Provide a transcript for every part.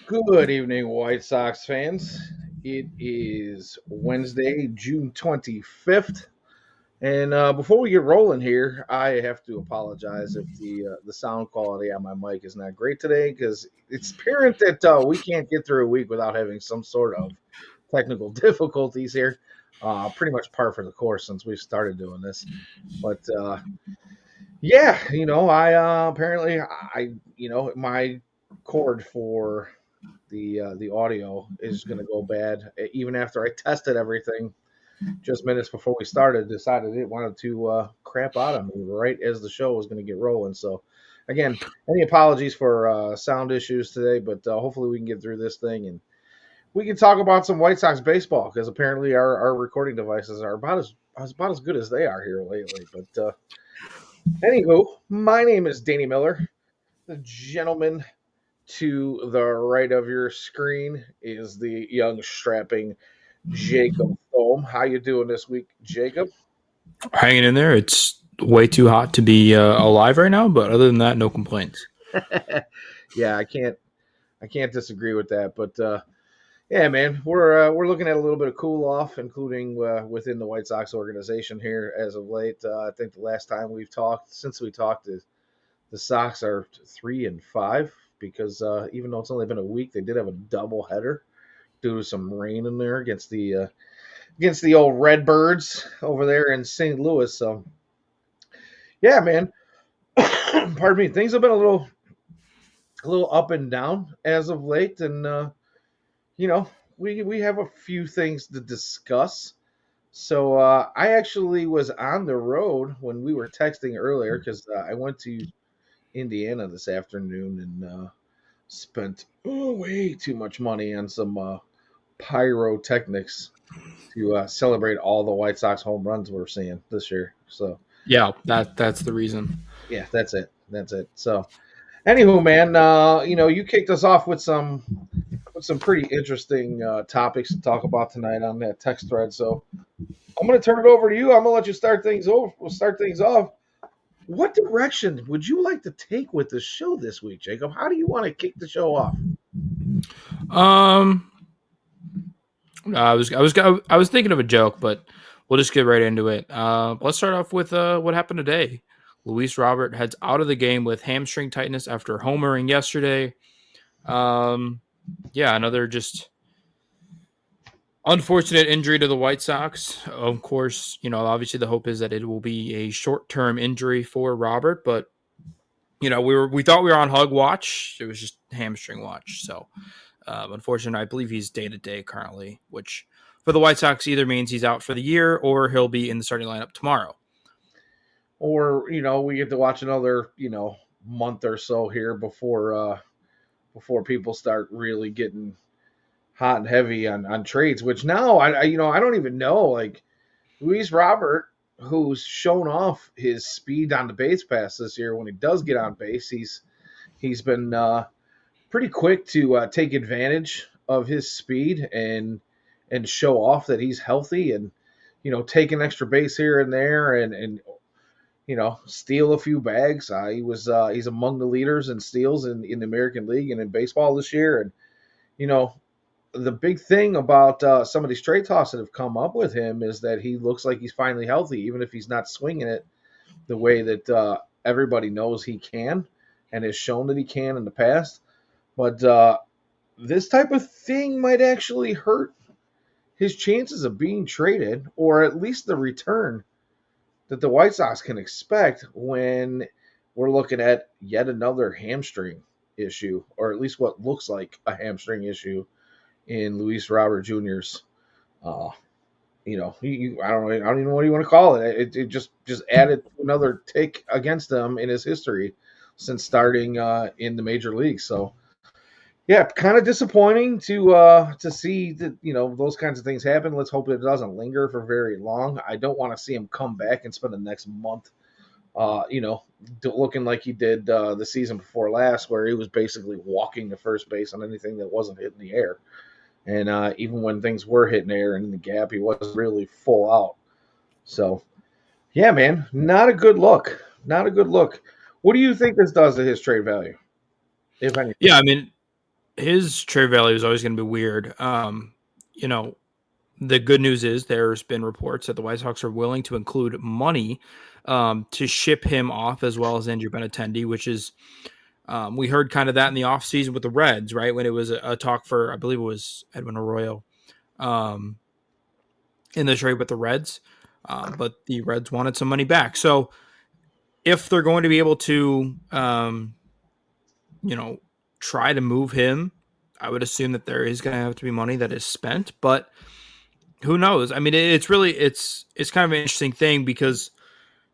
Good evening, White Sox fans. It is Wednesday, June 25th. And before we get rolling here, I have to apologize if the sound quality on my mic is not great today because it's apparent that we can't get through a week without having some sort of technical difficulties here. Pretty much par for the course since we've started doing this. But yeah, I apparently my cord for the audio is going to go bad even after I tested everything just minutes before we started. Decided it wanted to crap out on me right as the show was going to get rolling. So again, any apologies for sound issues today, but hopefully we can get through this thing and we can talk about some White Sox baseball because apparently our recording devices are about as good as they are here lately. But anywho, my name is Danny Miller. The gentleman to the right of your screen is the young strapping Jacob Thome. How you doing this week, Jacob? Hanging in there. It's way too hot to be alive right now, but other than that, no complaints. Yeah, I can't disagree with that. But yeah, man, we're looking at a little bit of cool off, including within the White Sox organization here as of late. I think the last time since we talked, the Sox are 3-5 because even though it's only been a week, they did have a double header due to some rain in there against the old Redbirds over there in St. Louis. So yeah, man. Pardon me. Things have been a little up and down as of late, and you know we have a few things to discuss. So I actually was on the road when we were texting earlier because I went to Indiana this afternoon and spent way too much money on some pyrotechnics to celebrate all the White Sox home runs we're seeing this year. So Yeah, that's the reason. yeah, that's it. That's it. So anywho, man, you kicked us off with some pretty interesting topics to talk about tonight on that text thread. So I'm going to turn it over to you. I'm going to let you start things over. We'll start things off. What direction would you like to take with the show this week, Jacob? How do you want to kick the show off? Um, I was thinking of a joke, but we'll just get right into it. Let's start off with what happened today. Luis Robert heads out of the game with hamstring tightness after homering yesterday. Um, yeah, another just unfortunate injury to the White Sox. Of course, obviously the hope is that it will be a short-term injury for Robert, but we thought we were on hug watch. It was just hamstring watch. So, unfortunately, I believe he's day to day currently, which for the White Sox either means he's out for the year or he'll be in the starting lineup tomorrow. Or we get to watch another month or so here before people start really getting hot and heavy on trades. Which now I don't even know. Like Luis Robert, who's shown off his speed on the base pass this year, when he does get on base, he's been pretty quick to take advantage of his speed and show off that he's healthy and take an extra base here and there and steal a few bags. He's among the leaders in steals in the American League and in baseball this year. And you know, the big thing about some of these trade talks that have come up with him is that he looks like he's finally healthy, even if he's not swinging it the way that everybody knows he can and has shown that he can in the past. But this type of thing might actually hurt his chances of being traded, or at least the return that the White Sox can expect when we're looking at yet another hamstring issue, or at least what looks like a hamstring issue in Luis Robert Jr.'s. Uh, I don't even know what you want to call it. It just added another take against him in his history since starting in the major leagues. So yeah, kind of disappointing to see that those kinds of things happen. Let's hope it doesn't linger for very long. I don't want to see him come back and spend the next month, uh, you know, looking like he did the season before last, where he was basically walking to first base on anything that wasn't hitting the air. And even when things were hitting the air and in the gap, he wasn't really full out. So yeah, man, not a good look. Not a good look. What do you think this does to his trade value, if anything? Yeah, I mean, his trade value is always going to be weird. You know, the good news is there's been reports that the White Sox are willing to include money to ship him off, as well as Andrew Benintendi, which is we heard kind of that in the offseason with the Reds, right? When it was a talk for, I believe it was Edwin Arroyo um, in the trade with the Reds, but the Reds wanted some money back. So if they're going to be able to, you know, try to move him, I would assume that there is going to have to be money that is spent, but who knows? I mean, it's really it's kind of an interesting thing because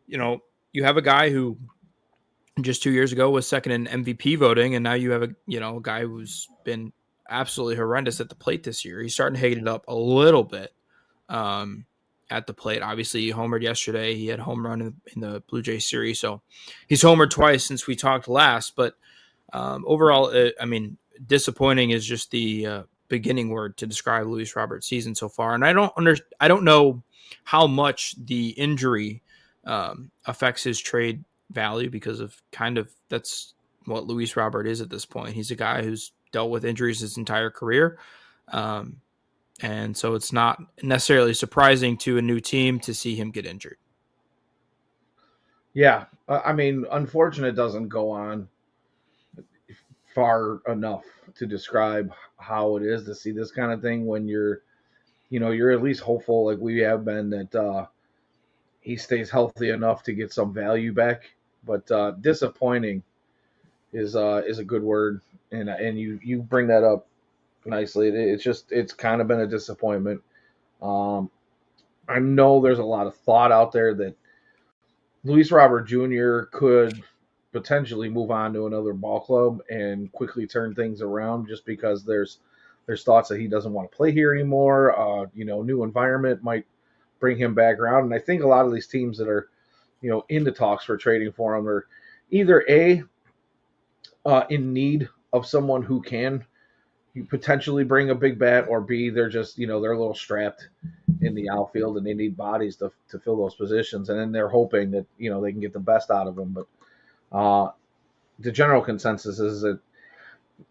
you know you have a guy who just 2 years ago was second in MVP voting, and now you have a guy who's been absolutely horrendous at the plate this year. He's starting to hate it up a little bit um, at the plate. Obviously, he homered yesterday. He had a home run in the Blue Jays series, so he's homered twice since we talked last. But overall, I mean, disappointing is just the beginning word to describe Luis Robert's season so far. And I don't know how much the injury affects his trade value because of kind of that's what Luis Robert is at this point. He's a guy who's dealt with injuries his entire career. Um, and so it's not necessarily surprising to a new team to see him get injured. Yeah, I mean, unfortunate it doesn't go on far enough to describe how it is to see this kind of thing when you're at least hopeful, like we have been, that he stays healthy enough to get some value back. But disappointing is a good word, and you bring that up nicely. It's kind of been a disappointment. Um, I know there's a lot of thought out there that Luis Robert Jr. could potentially move on to another ball club and quickly turn things around, just because there's thoughts that he doesn't want to play here anymore. New environment might bring him back around, and I think a lot of these teams that are into talks for trading for him are either in need of someone who can potentially bring a big bat, or B, they're just they're a little strapped in the outfield and they need bodies to fill those positions, and then they're hoping that they can get the best out of them. But the general consensus is that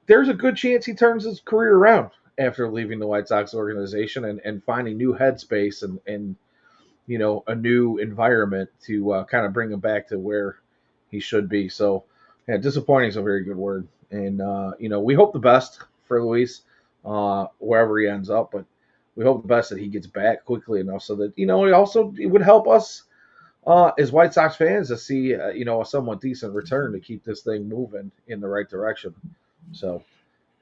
there's a good chance he turns his career around after leaving the White Sox organization and finding new headspace and a new environment to kind of bring him back to where he should be. So yeah, disappointing is a very good word, and we hope the best for Luis wherever he ends up, but we hope the best that he gets back quickly enough so that it would help us as White Sox fans to see a somewhat decent return to keep this thing moving in the right direction. So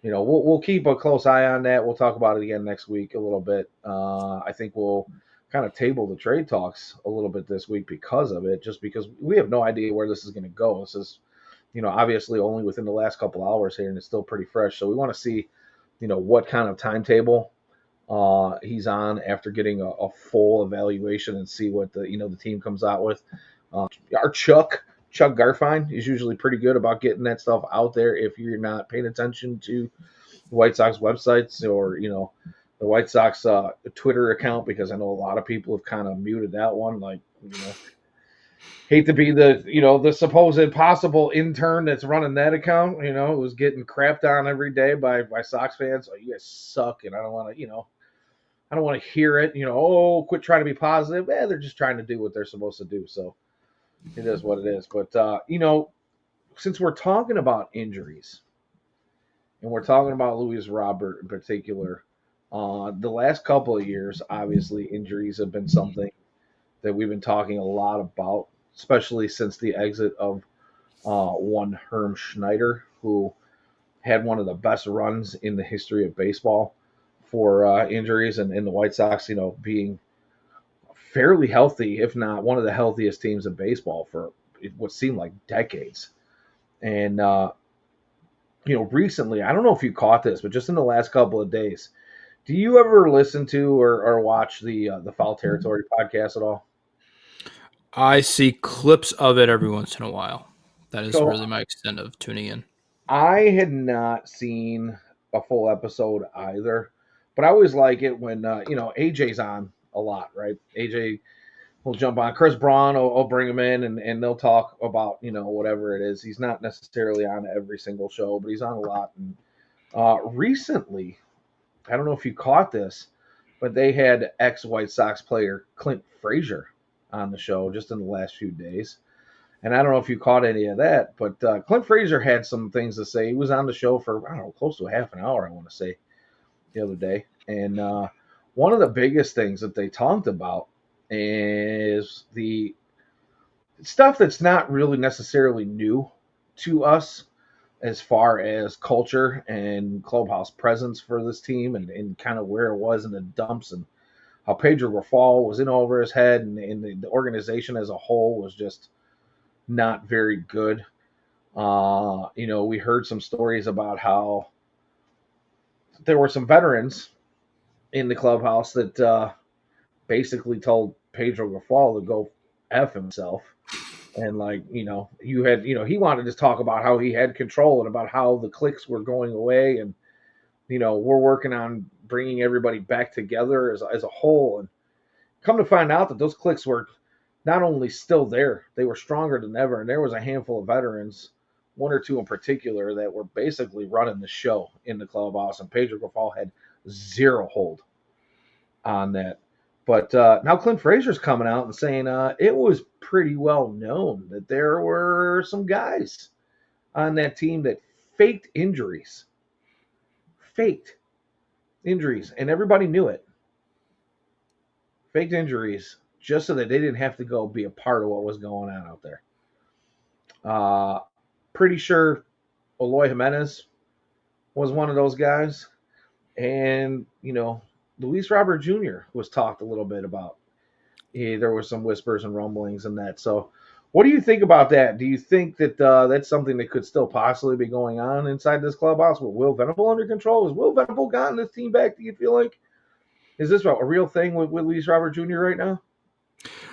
we'll keep a close eye on that. We'll talk about it again next week a little bit. I think we'll kind of table the trade talks a little bit this week because of it, just because we have no idea where this is going to go. This is obviously only within the last couple hours here, and it's still pretty fresh. So we want to see what kind of timetable he's on after getting a full evaluation, and see what the team comes out with. Our Chuck Garfien is usually pretty good about getting that stuff out there if you're not paying attention to the White Sox websites or the White Sox Twitter account, because I know a lot of people have kind of muted that one. Like, hate to be the supposed possible intern that's running that account. It was getting crapped on every day by Sox fans. Oh, you guys suck, and I don't want to I don't want to hear it. Oh, quit trying to be positive. They're just trying to do what they're supposed to do. So it is what it is. But since we're talking about injuries and we're talking about Luis Robert in particular, the last couple of years, obviously, injuries have been something that we've been talking a lot about, especially since the exit of one Herm Schneider, who had one of the best runs in the history of baseball for injuries, and the White Sox, being fairly healthy, if not one of the healthiest teams in baseball for what seemed like decades. And recently, I don't know if you caught this, but just in the last couple of days, do you ever listen to or watch the Foul Territory podcast at all? I see clips of it every once in a while. That is So really my extent of tuning in. I had not seen a full episode either, but I always like it when AJ's on a lot, right? AJ will jump on. Chris Braun will bring him in, and they'll talk about whatever it is. He's not necessarily on every single show, but he's on a lot, and Recently, I don't know if you caught this, but they had ex White Sox player Clint Frazier on the show just in the last few days. And I don't know if you caught any of that, but Clint Frazier had some things to say. He was on the show for, I don't know, close to a half an hour, I want to say, the other day. And one of the biggest things that they talked about is the stuff that's not really necessarily new to us as far as culture and clubhouse presence for this team and kind of where it was in the dumps and how Pedro Grafal was in over his head and the organization as a whole was just not very good. We heard some stories about how there were some veterans in the clubhouse that basically told Pedro Grafal to go F himself. And he wanted to talk about how he had control and about how the cliques were going away. And, we're working on bringing everybody back together as a whole. And come to find out that those cliques were not only still there, they were stronger than ever. And there was a handful of veterans, one or two in particular, that were basically running the show in the clubhouse. And Pedro Grafal had zero hold on that. But now Clint Frazier's coming out and saying it was pretty well known that there were some guys on that team that faked injuries. Faked injuries. And everybody knew it. Faked injuries just so that they didn't have to go be a part of what was going on out there. Pretty sure Eloy Jimenez was one of those guys. And, Luis Robert Jr. was talked a little bit about. There were some whispers and rumblings and that. So, what do you think about that? Do you think that that's something that could still possibly be going on inside this clubhouse with Will Venable under control? Has Will Venable gotten this team back, do you feel like? Is this a real thing with Luis Robert Jr. right now?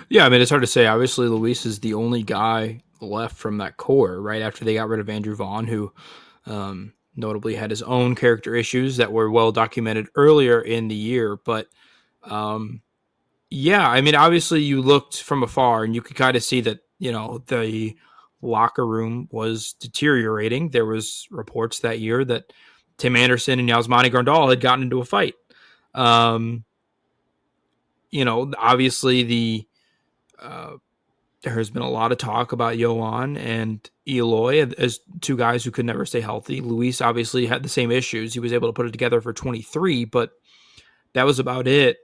Yeah, I mean, it's hard to say. Obviously, Luis is the only guy left from that core right after they got rid of Andrew Vaughn, who notably had his own character issues that were well documented earlier in the year. But yeah, I mean, obviously you looked from afar and you could kind of see that, the locker room was deteriorating. There was reports that year that Tim Anderson and Yasmani Grandal had gotten into a fight. Obviously there has been a lot of talk about Yohan and Eloy as two guys who could never stay healthy. Luis obviously had the same issues. He was able to put it together for 23, but that was about it.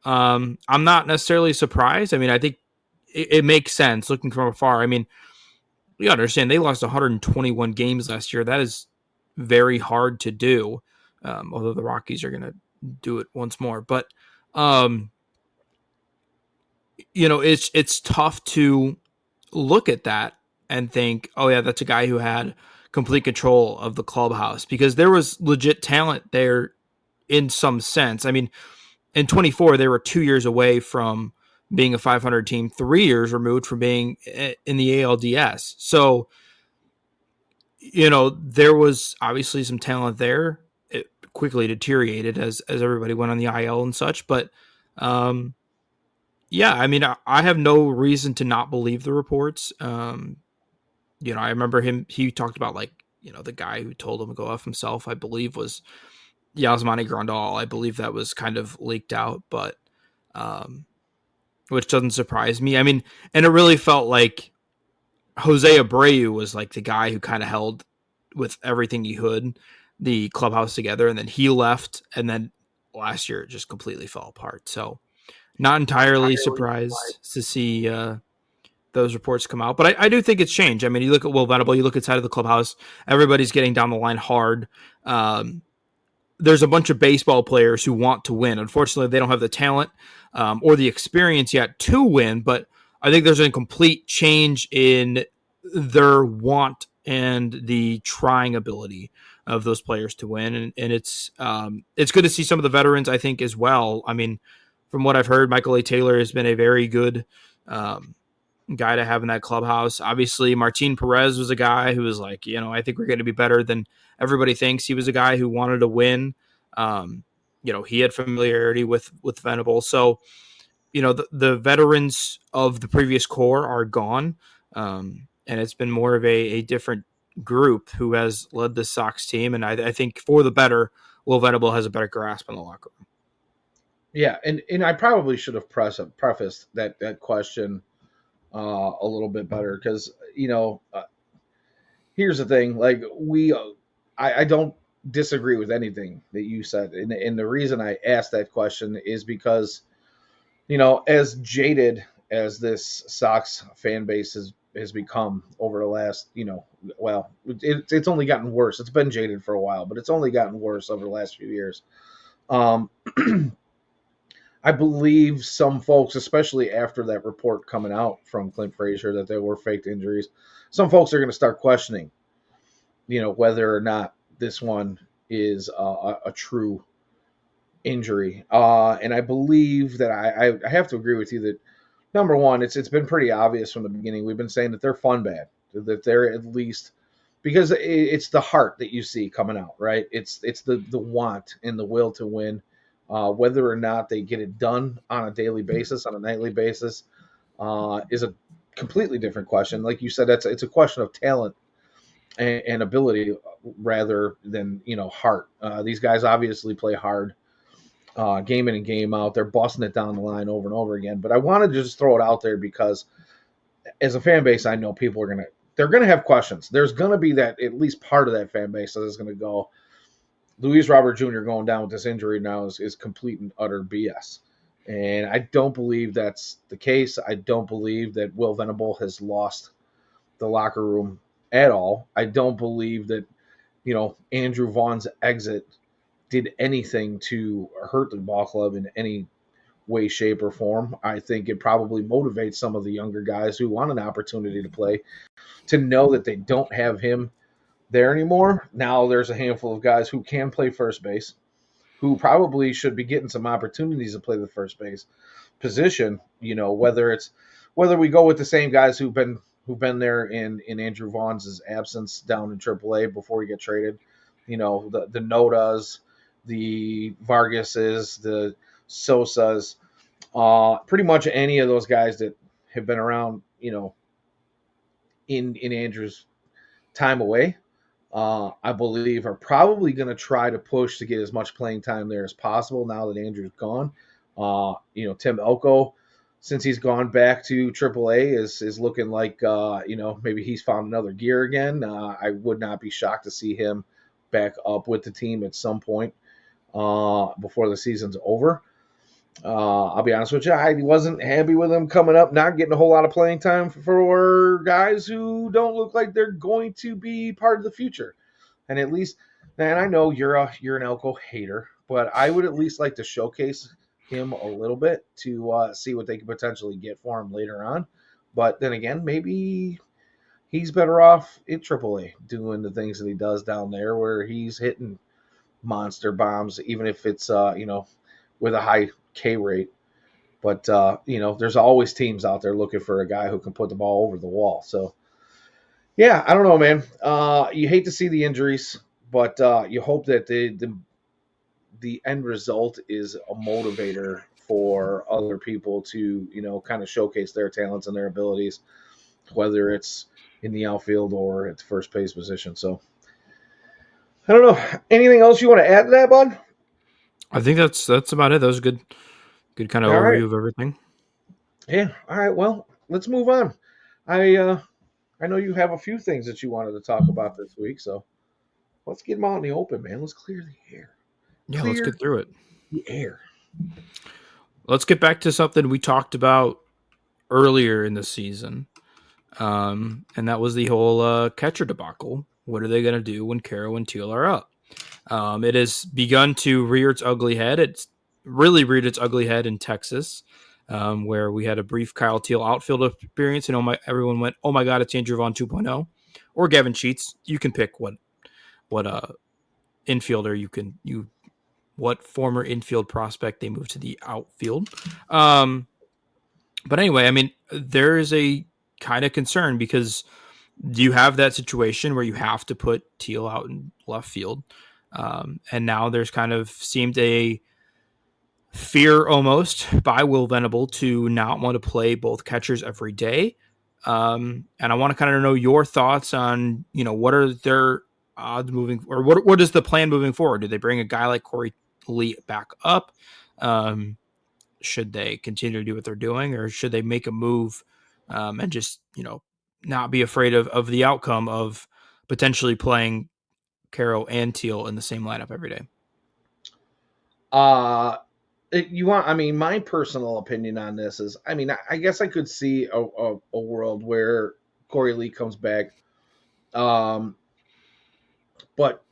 I'm not necessarily surprised. I mean, I think it makes sense looking from afar. I mean, you understand they lost 121 games last year. That is very hard to do, although the Rockies are going to do it once more. But, it's tough to look at that and think, oh, yeah, that's a guy who had complete control of the clubhouse because there was legit talent there in some sense. I mean, in 24, they were 2 years away from being a 500 team, 3 years removed from being in the ALDS. So, there was obviously some talent there. It quickly deteriorated as everybody went on the IL and such. But, yeah, I mean, I have no reason to not believe the reports. I remember he talked about the guy who told him to go F himself, I believe was Yasmani Grandal. I believe that was kind of leaked out, but which doesn't surprise me. I mean, and it really felt like Jose Abreu was like the guy who kind of held with everything he could the clubhouse together, and then he left, and then last year it just completely fell apart. So not entirely surprised to see those reports come out, but I do think it's changed. I mean, you look at Will Venable, you look inside of the clubhouse, everybody's getting down the line hard. There's a bunch of baseball players who want to win. Unfortunately, they don't have the talent or the experience yet to win, but I think there's a complete change in their want and the trying ability of those players to win. And it's good to see some of the veterans, I think, as well. I mean, from what I've heard, Michael A. Taylor has been a very good guy to have in that clubhouse. Obviously, Martin Perez was a guy who was like, I think we're going to be better than everybody thinks. He was a guy who wanted to win. He had familiarity with Venable. So, the veterans of the previous core are gone. And it's been more of a different group who has led the Sox team, and I think for the better, Will Venable has a better grasp on the locker room. Yeah, and I probably should have prefaced that question a little bit better because here's the thing: like I don't disagree with anything that you said, and the reason I asked that question is because as jaded as this Sox fan base has become over the last, well, it's only gotten worse. It's been jaded for a while, but it's only gotten worse over the last few years. Um, I believe some folks, especially after that report coming out from Clint Frazier that there were faked injuries, some folks are going to start questioning, whether or not this one is a true injury. And I believe that I have to agree with you that number one, it's been pretty obvious from the beginning. We've been saying that they're fun bad, that they're at least because it's the heart that you see coming out, right? It's the want and the will to win. Whether or not they get it done on a daily basis, on a nightly basis, is a completely different question. Like you said, it's a question of talent and ability rather than heart. These guys obviously play hard, game in and game out. They're busting it down the line over and over again. But I wanted to just throw it out there because as a fan base, I know people they're gonna have questions. There's gonna be that at least part of that fan base that is gonna go, Luis Robert Jr. going down with this injury now is complete and utter BS. And I don't believe that's the case. I don't believe that Will Venable has lost the locker room at all. I don't believe that, Andrew Vaughn's exit did anything to hurt the ball club in any way, shape, or form. I think it probably motivates some of the younger guys who want an opportunity to play to know that they don't have him there anymore. Now there's a handful of guys who can play first base, who probably should be getting some opportunities to play the first base position. Whether we go with the same guys who've been there in Andrew Vaughn's absence down in AAA before he get traded. The Nodas, the Vargases, the Sosas, pretty much any of those guys that have been around, in Andrew's time away, I believe are probably going to try to push to get as much playing time there as possible now that Andrew's gone. Tim Elko, since he's gone back to AAA, is looking like maybe he's found another gear again. I would not be shocked to see him back up with the team at some point before the season's over. I'll be honest with you, I wasn't happy with him coming up, not getting a whole lot of playing time for guys who don't look like they're going to be part of the future. And at least, and I know you're an Elko hater, but I would at least like to showcase him a little bit to see what they could potentially get for him later on. But then again, maybe he's better off in AAA doing the things that he does down there, where he's hitting monster bombs, even if it's with a high K rate. But there's always teams out there looking for a guy who can put the ball over the wall. So yeah, I don't know, man. You hate to see the injuries, but you hope that the end result is a motivator for other people to kind of showcase their talents and their abilities, whether it's in the outfield or at the first base position. So I don't know. Anything else you want to add to that, bud? I think that's about it. That was a good kind of All right. overview of everything. Yeah. All right. Well, let's move on. I know you have a few things that you wanted to talk about this week, so let's get them out in the open, man. Let's clear the air. Yeah, let's Clear get through it. the air. Let's get back to something we talked about earlier in the season, and that was the whole catcher debacle. What are they going to do when Caro and Teal are up? It has begun to rear its ugly head. It's really reared its ugly head in Texas, where we had a brief Kyle Teal outfield experience, and everyone went, "Oh my God, it's Andrew Vaughn 2.0," or Gavin Sheets. You can pick what infielder what former infield prospect they moved to the outfield. But anyway, I mean, there is a kind of concern because you have that situation where you have to put Teal out in left field. And now there's kind of seemed a fear almost by Will Venable to not want to play both catchers every day. And I want to kind of know your thoughts on, what are their odds moving, or what is the plan moving forward? Do they bring a guy like Corey Lee back up? Should they continue to do what they're doing, or should they make a move and just, not be afraid of the outcome of potentially playing Caro and Teal in the same lineup every day? Uh, I mean, my personal opinion on this is, I mean, I guess I could see a world where Corey Lee comes back. Um, but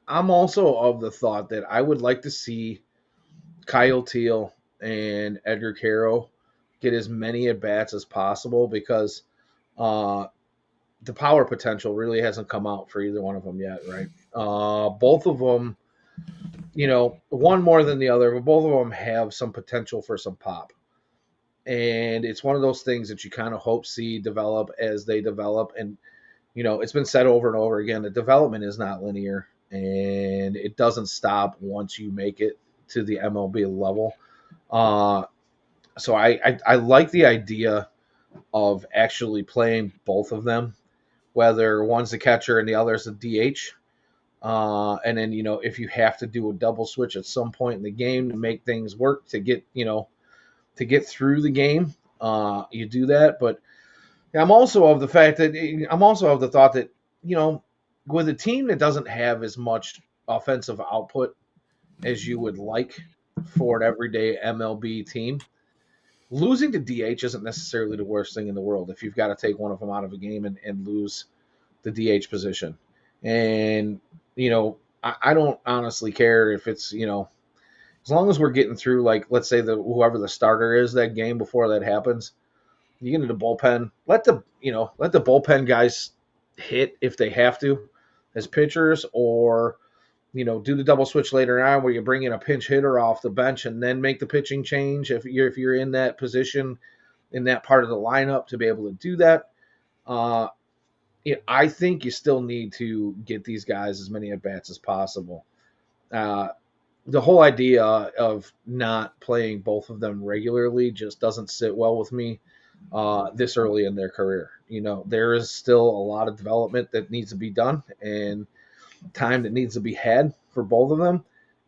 I'm also of the thought that I would like to see Kyle Teal and Edgar Caro get as many at bats as possible because uh, the power potential really hasn't come out for either one of them yet, right? Both of them, one more than the other, but both of them have some potential for some pop. And it's one of those things that you kind of hope see develop as they develop. And, it's been said over and over again that development is not linear and it doesn't stop once you make it to the MLB level. Uh, so I like the idea of actually playing both of them, whether one's the catcher and the other's the DH. And then, if you have to do a double switch at some point in the game to make things work to get through the game, you do that. But I'm also of the thought that, with a team that doesn't have as much offensive output as you would like for an everyday MLB team, losing to DH isn't necessarily the worst thing in the world if you've got to take one of them out of a game and lose the DH position. And, I don't honestly care if it's, as long as we're getting through, like, let's say whoever the starter is that game before that happens, you get into the bullpen, let the bullpen guys hit if they have to as pitchers, or, do the double switch later on where you bring in a pinch hitter off the bench and then make the pitching change if you're in that position in that part of the lineup to be able to do that. I think you still need to get these guys as many at bats as possible. Uh, the whole idea of not playing both of them regularly just doesn't sit well with me this early in their career. There is still a lot of development that needs to be done and time that needs to be had for both of them.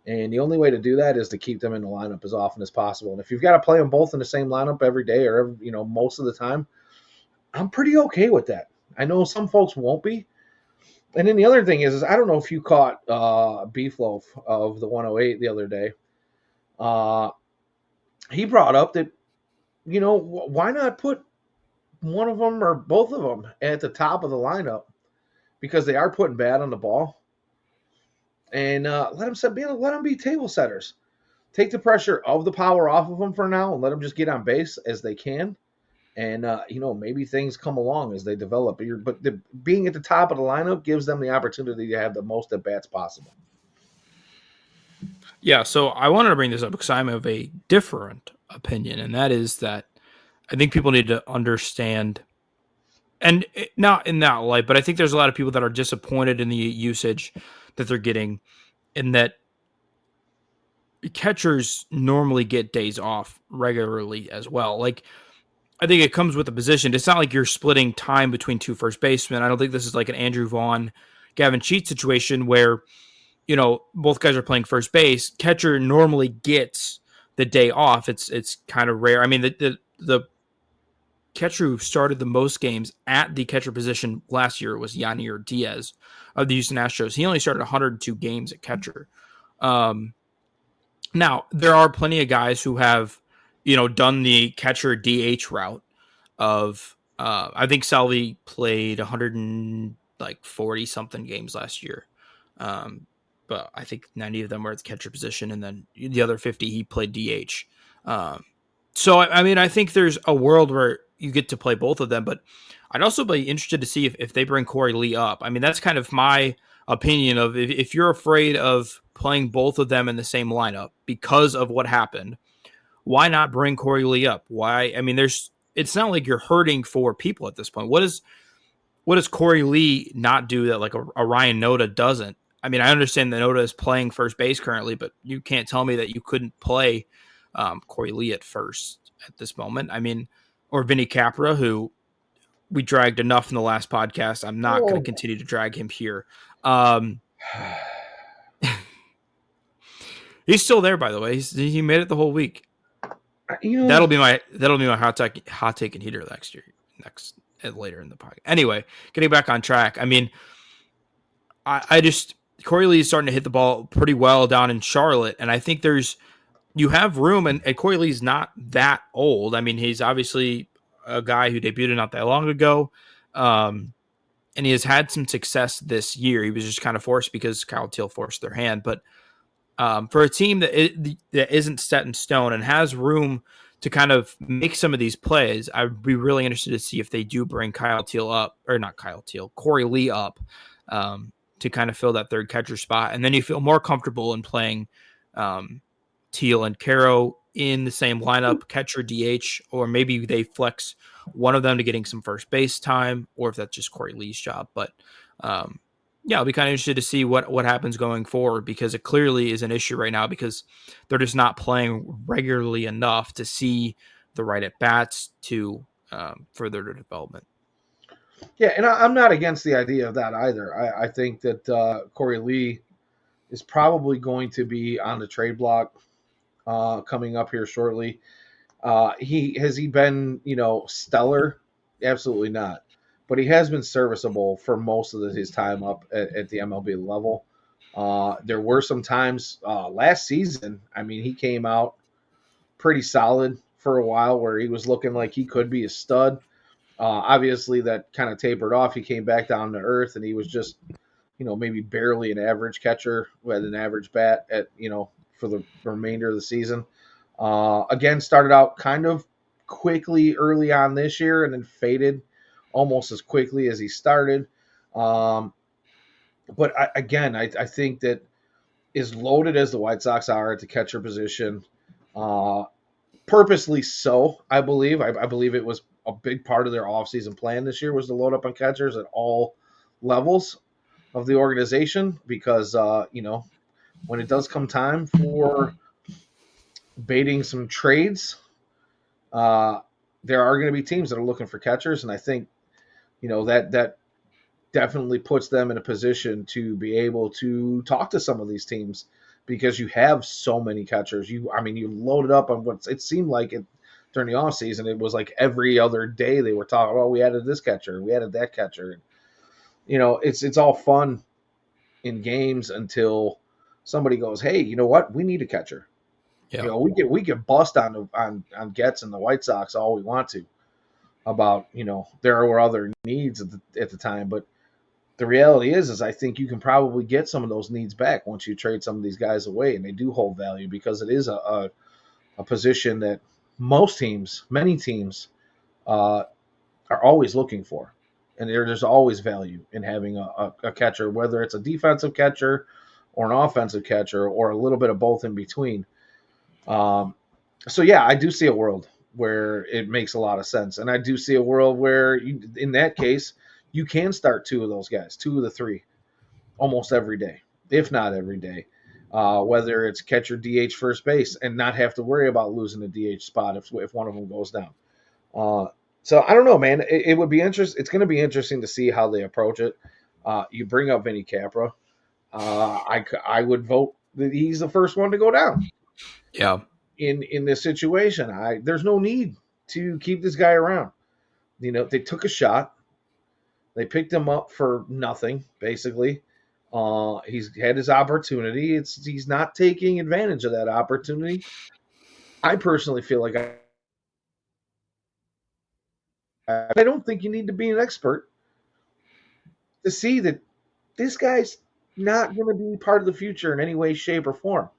And the only way to do that is to keep them in the lineup as often as possible. And if you've got to play them both in the same lineup every day or most of the time, I'm pretty okay with that. I know some folks won't be. And then the other thing is I don't know if you caught Beef Loaf of the 108 the other day. He brought up that, why not put one of them or both of them at the top of the lineup because they are putting bad on the ball, and let them be table setters. Take the pressure of the power off of them for now and let them just get on base as they can. And, maybe things come along as they develop. But being at the top of the lineup gives them the opportunity to have the most at bats possible. Yeah, so I wanted to bring this up because I'm of a different opinion, and that is that I think people need to understand, and not in that light, but I think there's a lot of people that are disappointed in the usage that they're getting, in that catchers normally get days off regularly as well. Like, I think it comes with the position. It's not like you're splitting time between two first basemen. I don't think this is like an Andrew Vaughn, Gavin Sheets situation where, both guys are playing first base. Catcher normally gets the day off. It's kind of rare. I mean, the catcher who started the most games at the catcher position last year was Yanier Diaz of the Houston Astros. He only started 102 games at catcher. Now, there are plenty of guys who have, done the catcher DH route of, I think Salvi played 140 something games last year. But I think 90 of them were at the catcher position, and then the other 50 he played DH. So I mean, I think there's a world where you get to play both of them, but I'd also be interested to see if they bring Corey Lee up. I mean, that's kind of my opinion of if you're afraid of playing both of them in the same lineup because of what happened, why not bring Corey Lee up? Why? I mean, it's not like you're hurting for people at this point. What does Corey Lee not do that like a Ryan Noda doesn't? I mean, I understand that Noda is playing first base currently, but you can't tell me that you couldn't play Corey Lee at first at this moment. I mean, or Vinny Capra, who we dragged enough in the last podcast. I'm not going to Oh, continue to drag him here. Um, he's still there, by the way. He made it the whole week. you know, That'll be my hot take and heater next later in the podcast. Anyway, getting back on track. I mean, I just Corey Lee is starting to hit the ball pretty well down in Charlotte, and I think you have room, and Corey Lee's not that old. I mean, he's obviously a guy who debuted not that long ago, and he has had some success this year. He was just kind of forced because Kyle Teal forced their hand, but for a team that isn't set in stone and has room to kind of make some of these plays, I'd be really interested to see if they do bring Corey Lee up to kind of fill that third catcher spot. And then you feel more comfortable in playing Teal and Caro in the same lineup, catcher DH, or maybe they flex one of them to getting some first base time, or if that's just Corey Lee's job. But yeah, I'll be kind of interested to see what happens going forward, because it clearly is an issue right now because they're just not playing regularly enough to see the right at bats to further their development. yeah, and I'm not against the idea of that either. I think that Corey Lee is probably going to be on the trade block coming up here shortly. He been stellar? Absolutely not. But he has been serviceable for most of his time up at the MLB level. There were some times last season. I mean, he came out pretty solid for a while where he was looking like he could be a stud. Obviously, that kind of tapered off. He came back down to earth, and he was just, maybe barely an average catcher who had an average bat for the remainder of the season. Again, started out kind of quickly early on this year and then faded almost as quickly as he started. But I think that as loaded as the White Sox are at the catcher position, purposely so, I believe. I believe it was a big part of their offseason plan this year was to load up on catchers at all levels of the organization because, when it does come time for baiting some trades, there are going to be teams that are looking for catchers, and I think that definitely puts them in a position to be able to talk to some of these teams because you have so many catchers. You loaded up on what it seemed like during the off season. It was like every other day they were talking, "Oh, we added this catcher, we added that catcher." It's all fun in games until somebody goes, "Hey, you know what? We need a catcher." Yeah. We get bust on Getz and the White Sox all we want to about there were other needs at the time, but the reality is I think you can probably get some of those needs back once you trade some of these guys away, and they do hold value because it is a position that many teams, are always looking for, and there's always value in having a catcher, whether it's a defensive catcher or an offensive catcher or a little bit of both in between. So yeah, I do see a world where it makes a lot of sense, and I do see a world where in that case you can start two of those guys, two of the three, almost every day, if not every day, whether it's catcher, DH, first base, and not have to worry about losing a DH spot if one of them goes down. So I don't know, man. It would be interesting. It's going to be interesting to see how they approach it. You bring up Vinny Capra. I would vote that he's the first one to go down. Yeah. In this situation, there's no need to keep this guy around. They took a shot. They picked him up for nothing, basically. He's had his opportunity. He's not taking advantage of that opportunity. I personally feel like I don't think you need to be an expert to see that this guy's not going to be part of the future in any way, shape, or form.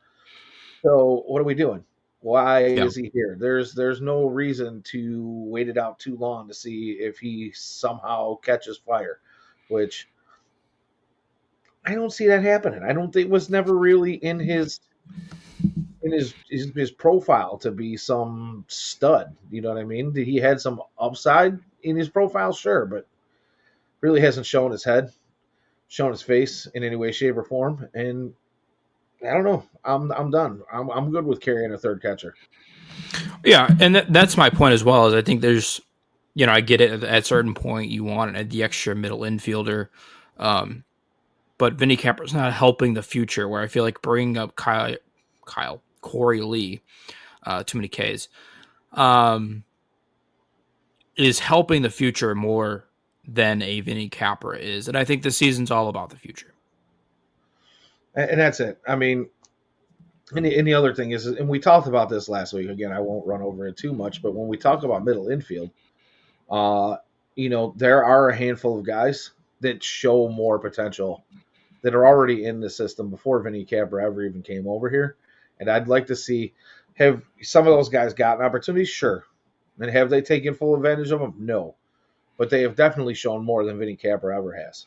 So what are we doing? Why is he here? There's no reason to wait it out too long to see if he somehow catches fire, which I don't see that happening. I don't think it was never really in his profile to be some stud. You know what I mean? He had some upside in his profile, sure, but really hasn't shown his head, shown his face in any way, shape, or form. And I don't know. I'm done. I'm good with carrying a third catcher. Yeah, and that's my point as well. Is I think there's I get it. At a certain point, you want the extra middle infielder. Um, but Vinny Capper's not helping the future. Where I feel like bringing up Corey Lee, too many Ks, um, is helping the future more than a Vinny Capra is, and I think the season's all about the future. And that's it. I mean, and the other thing is, and we talked about this last week. Again, I won't run over it too much, but when we talk about middle infield, uh, there are a handful of guys that show more potential that are already in the system before Vinny Capra ever even came over here. And I'd like to see, have some of those guys gotten opportunities? Sure. And have they taken full advantage of them? No. But they have definitely shown more than Vinny Capra ever has.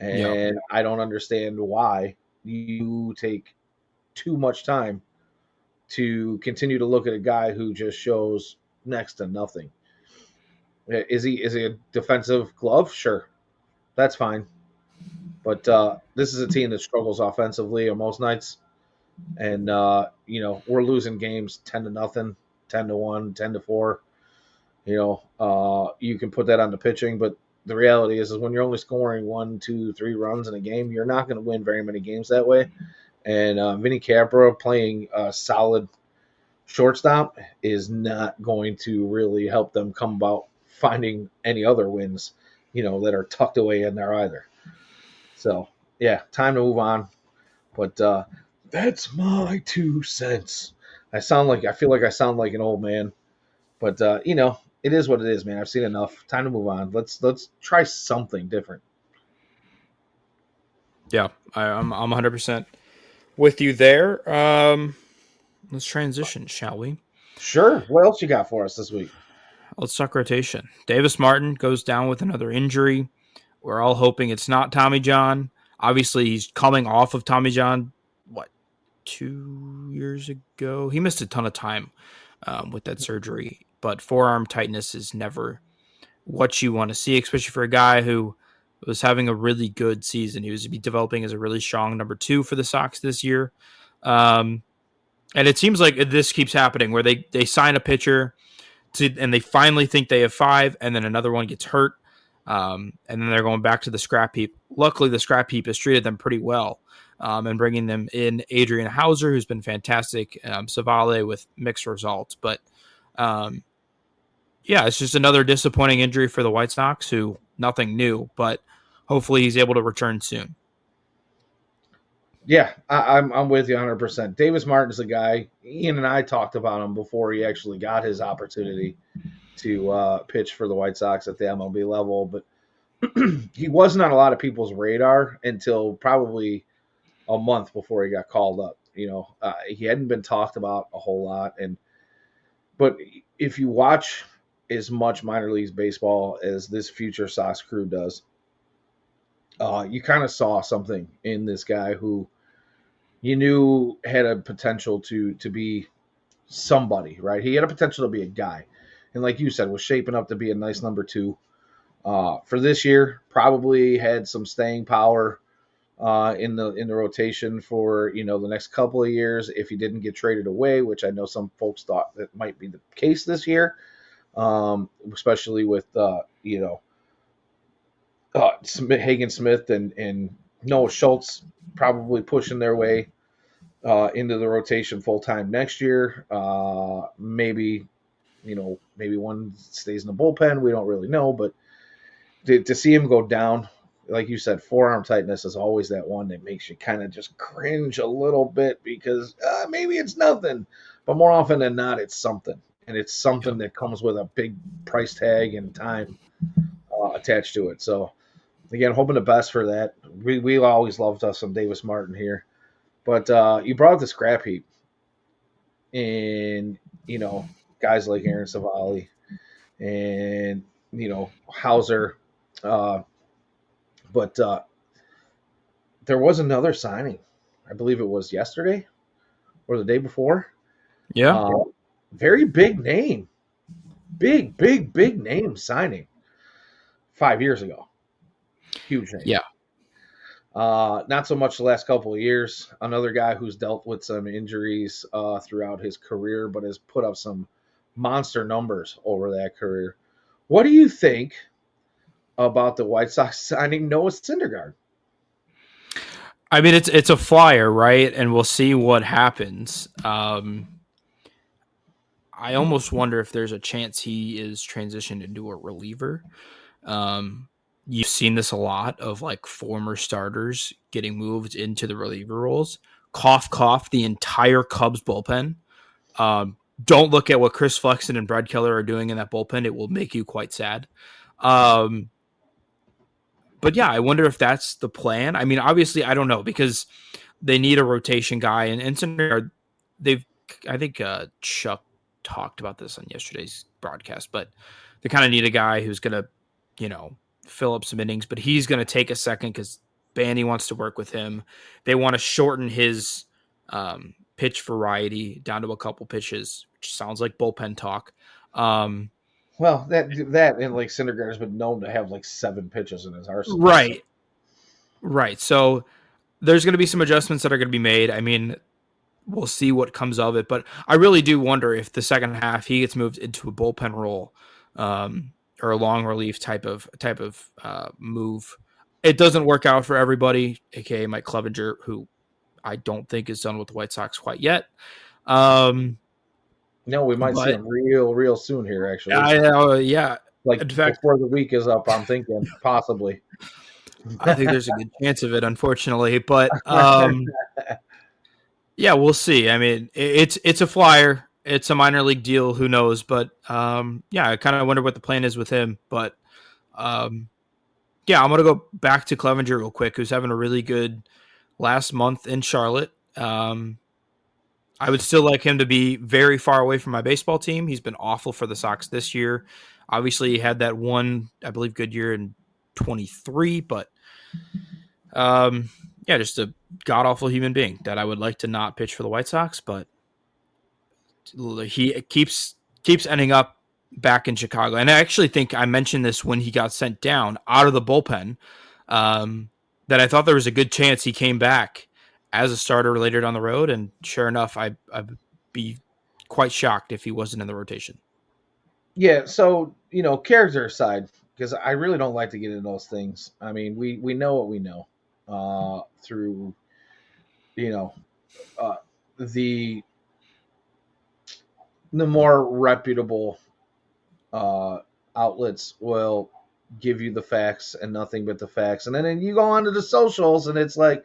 Yeah, And I don't understand why you take too much time to continue to look at a guy who just shows next to nothing. Is he a defensive glove? Sure. That's fine. But this is a team that struggles offensively on most nights. And we're losing games 10-0, 10-1, 10-4. You can put that on the pitching, but the reality is when you're only scoring 1, 2, 3 runs in a game, you're not going to win very many games that way. And Vinny Capra playing a solid shortstop is not going to really help them come about finding any other wins, that are tucked away in there either. So yeah, time to move on. But that's my 2 cents. I feel like I sound like an old man, but it is what it is, man. I've seen enough. Time to move on. Let's try something different. yeah, I'm 100% with you there. Let's transition, shall we? Sure. What else you got for us this week? Let's talk rotation. Davis Martin goes down with another injury. We're all hoping it's not Tommy John. Obviously, he's coming off of Tommy John. What, 2 years ago? He missed a ton of time with that surgery. But forearm tightness is never what you want to see, especially for a guy who was having a really good season. He was developing as a really strong number 2 for the Sox this year. Um, and it seems like this keeps happening where they sign a pitcher and they finally think they have 5, and then another one gets hurt. And then they're going back to the scrap heap. Luckily, the scrap heap has treated them pretty well, and bringing them in Adrian Hauser, who's been fantastic, Savale with mixed results. But yeah, it's just another disappointing injury for the White Sox, who nothing new, but hopefully he's able to return soon. Yeah, I'm with you 100%. Davis Martin's a guy. Ian and I talked about him before he actually got his opportunity to pitch for the White Sox at the MLB level, but he wasn't on a lot of people's radar until probably a month before he got called up. He hadn't been talked about a whole lot, but if you watch as much minor leagues baseball as this FutureSox crew does, you kind of saw something in this guy who you knew had a potential to be somebody, right? He had a potential to be a guy, and like you said, was shaping up to be a nice number 2. For this year, probably had some staying power in the rotation for the next couple of years if he didn't get traded away, which I know some folks thought that might be the case this year, especially with Hagen Smith and Noah Schultz probably pushing their way into the rotation full time next year. Maybe one stays in the bullpen. We don't really know, but to see him go down, like you said, forearm tightness is always that one that makes you kind of just cringe a little bit because maybe it's nothing, but more often than not, it's something, and it's something that comes with a big price tag and time attached to it. So again, hoping the best for that. We always loved us some Davis Martin here, but you brought up the scrap heap, and guys like Aaron Savali and Hauser, but there was another signing. I believe it was yesterday or the day before. Yeah. Very big name, big name signing 5 years ago. Huge name. Yeah. Not so much the last couple of years. Another guy who's dealt with some injuries throughout his career, but has put up some monster numbers over that career. What do you think about the White Sox signing Noah Syndergaard? I mean, it's a flyer, right? And we'll see what happens. I almost wonder if there's a chance he is transitioned into a reliever. Um, you've seen this a lot of like former starters getting moved into the reliever roles. Cough, cough, the entire Cubs bullpen. Don't look at what Chris Flexen and Brad Keller are doing in that bullpen. It will make you quite sad. Um, but yeah, I wonder if that's the plan. I mean, obviously, I don't know because they need a rotation guy, and they've. I think Chuck talked about this on yesterday's broadcast, but they kind of need a guy who's gonna, you know, fill up some innings. But he's gonna take a second because Bandy wants to work with him. They want to shorten his pitch variety down to a couple pitches, which sounds like bullpen talk. Um, Well, that and like Syndergaard has been known to have like 7 pitches in his arsenal. So right, right. So there's going to be some adjustments that are going to be made. I mean, we'll see what comes of it, but I really do wonder if the second half he gets moved into a bullpen role, or a long relief type of move. It doesn't work out for everybody, aka Mike Clevenger, who I don't think is done with the White Sox quite yet. Um, no, we might see but him real soon here. Actually, yeah. like In fact, before the week is up, I'm thinking possibly. I think there's a good chance of it, unfortunately. But yeah, we'll see. I mean, it's a flyer. It's a minor league deal. Who knows? But yeah, I kind of wonder what the plan is with him. But um, yeah, I'm gonna go back to Clevenger real quick, who's having a really good last month in Charlotte. I would still like him to be very far away from my baseball team. He's been awful for the Sox this year. Obviously, he had that one, I believe, good year in 23, but yeah, just a god awful human being that I would like to not pitch for the White Sox, but he keeps ending up back in Chicago. And I actually think I mentioned this when he got sent down out of the bullpen, that I thought there was a good chance he came back as a starter later down the road. And sure enough, I'd be quite shocked if he wasn't in the rotation. Yeah, so character aside, because I really don't like to get into those things. I mean, we know what we know through you know uh, the the more reputable uh, outlets will give you the facts and nothing but the facts, and then you go onto the socials, and it's like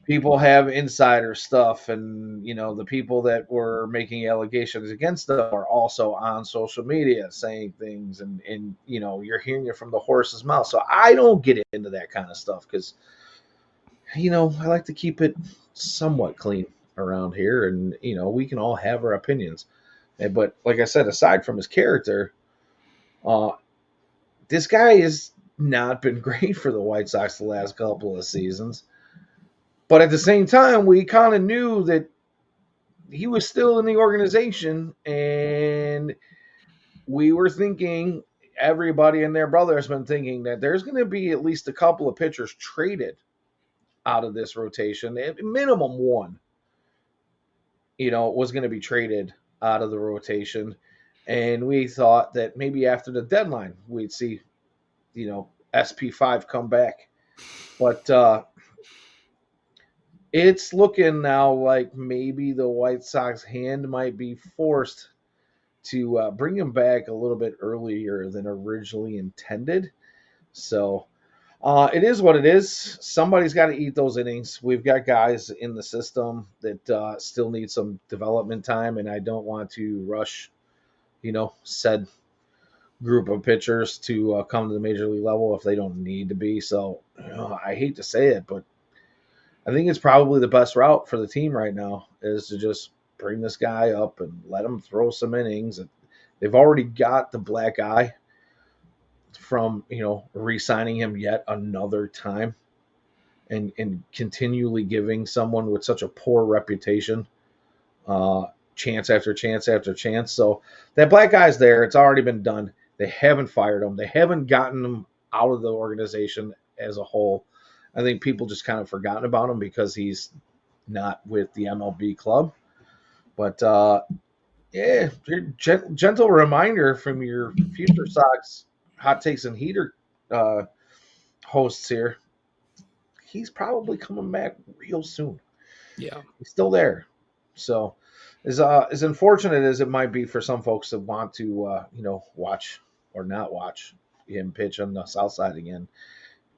people have insider stuff, and the people that were making allegations against them are also on social media saying things, and you're hearing it from the horse's mouth. So I don't get into that kind of stuff because I like to keep it somewhat clean around here, and we can all have our opinions. But like I said, aside from his character, uh, this guy has not been great for the White Sox the last couple of seasons. But at the same time, we kind of knew that he was still in the organization, and we were thinking, everybody and their brother has been thinking that there's going to be at least a couple of pitchers traded out of this rotation. At minimum one, was going to be traded out of the rotation. And we thought that maybe after the deadline, we'd see, SP5 come back. But it's looking now like maybe the White Sox hand might be forced to bring him back a little bit earlier than originally intended. So it is what it is. Somebody's got to eat those innings. We've got guys in the system that still need some development time, and I don't want to rush, said group of pitchers to come to the major league level if they don't need to be. So I hate to say it, but I think it's probably the best route for the team right now is to just bring this guy up and let him throw some innings. They've already got the black eye from re-signing him yet another time, and continually giving someone with such a poor reputation chance after chance after chance. So that black eye's there. It's already been done. They haven't fired him. They haven't gotten him out of the organization as a whole. I think people just kind of forgotten about him because he's not with the MLB club. But Yeah, gentle reminder from your FutureSox Hot Takes and Heater uh, hosts here. He's probably coming back real soon. Yeah, He's still there. So, as unfortunate as it might be for some folks that want to, watch or not watch him pitch on the South Side again,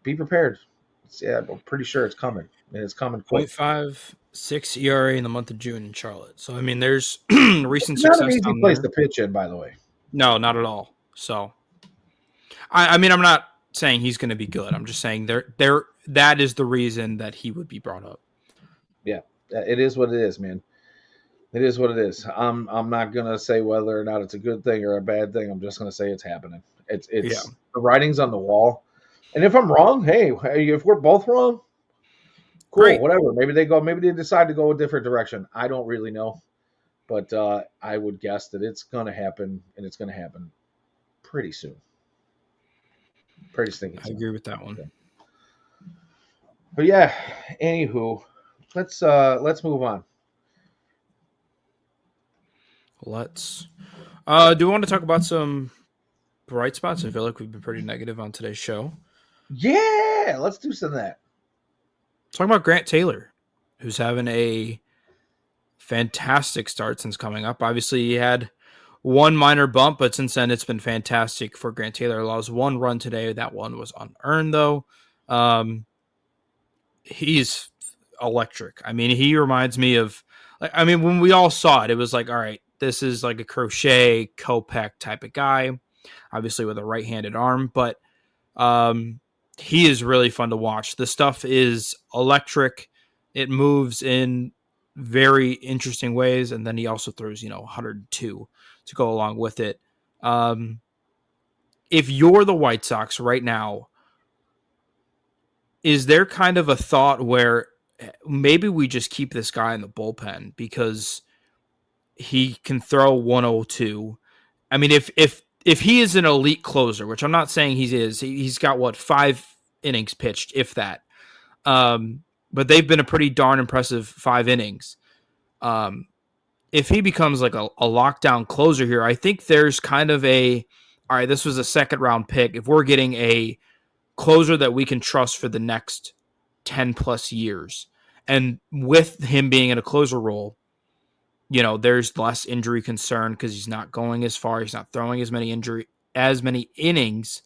be prepared. Yeah, I'm pretty sure it's coming, and it's coming quick. 0.56 ERA in the month of June in Charlotte. So I mean, there's It's recent not an success easy down place there. to pitch in, by the way. No, not at all. So I mean, I'm not saying he's going to be good. I'm just saying there that is the reason that he would be brought up. Yeah, it is what it is, man. It is what it is. I'm not gonna say whether or not it's a good thing or a bad thing. I'm just gonna say it's happening. Yeah, It's the writing's on the wall. And if I'm wrong, hey, if we're both wrong, cool, great. whatever. Maybe they decide to go a different direction. I don't really know, but I would guess that it's gonna happen, and it's gonna happen pretty soon, pretty stinking I soon. agree with that one. So, but yeah, anywho, let's move on. Let's. Do we want to talk about some bright spots? I feel like we've been pretty negative on today's show. Yeah, let's do some of that. Talking about Grant Taylor, who's having a fantastic start since coming up. Obviously, he had one minor bump, but since then it's been fantastic for Grant Taylor. Allows one run today. That one was unearned though. Um, he's electric. I mean, he reminds me of. I mean, when we all saw it, it was like, all right, this is like a Crochet, Kopech type of guy, obviously with a right-handed arm, but um, he is really fun to watch. The stuff is electric. It moves in very interesting ways, and then he also throws 102 to go along with it. Um, if you're the White Sox right now, is there kind of a thought where maybe we just keep this guy in the bullpen because he can throw 102? I mean, if he is an elite closer, which I'm not saying he is, he's got what 5 innings pitched, if that. But they've been a pretty darn impressive 5 innings. Um, if he becomes like a lockdown closer here, I think there's kind of all right, this was a second round pick. If we're getting a closer that we can trust for the next 10 plus years, and with him being in a closer role, there's less injury concern because he's not going as far, he's not throwing as many innings,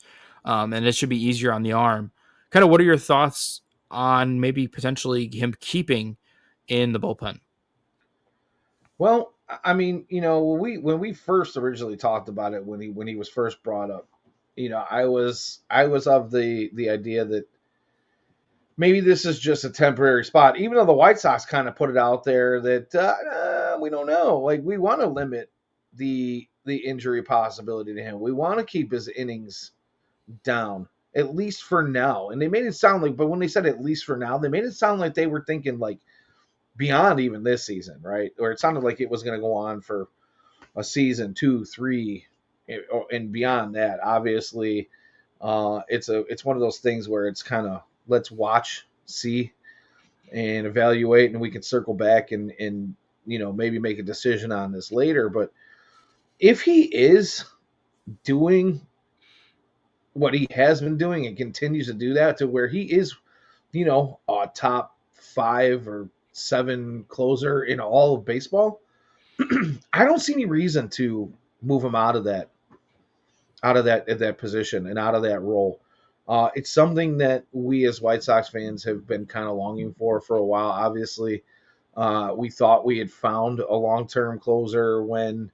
and it should be easier on the arm. Kind of, what are your thoughts on maybe potentially him keeping in the bullpen? Well, I mean, when we first originally talked about it when he was first brought up, I was of the idea that maybe this is just a temporary spot, even though the White Sox kind of put it out there that we don't know. Like we want to limit the injury possibility to him. We want to keep his innings down at least for now. And they made it sound like, but when they said at least for now, they made it sound like they were thinking like beyond even this season, right? Or it sounded like it was going to go on for a season, 2, 3, and beyond that. Obviously, it's one of those things where it's kind of let's watch, see, and evaluate, and we can circle back and maybe make a decision on this later. But if he is doing what he has been doing and continues to do that to where he is, a top 5 or 7 closer in all of baseball, I don't see any reason to move him out of that position and out of that role. It's something that we as White Sox fans have been kind of longing for a while. Obviously, we thought we had found a long-term closer when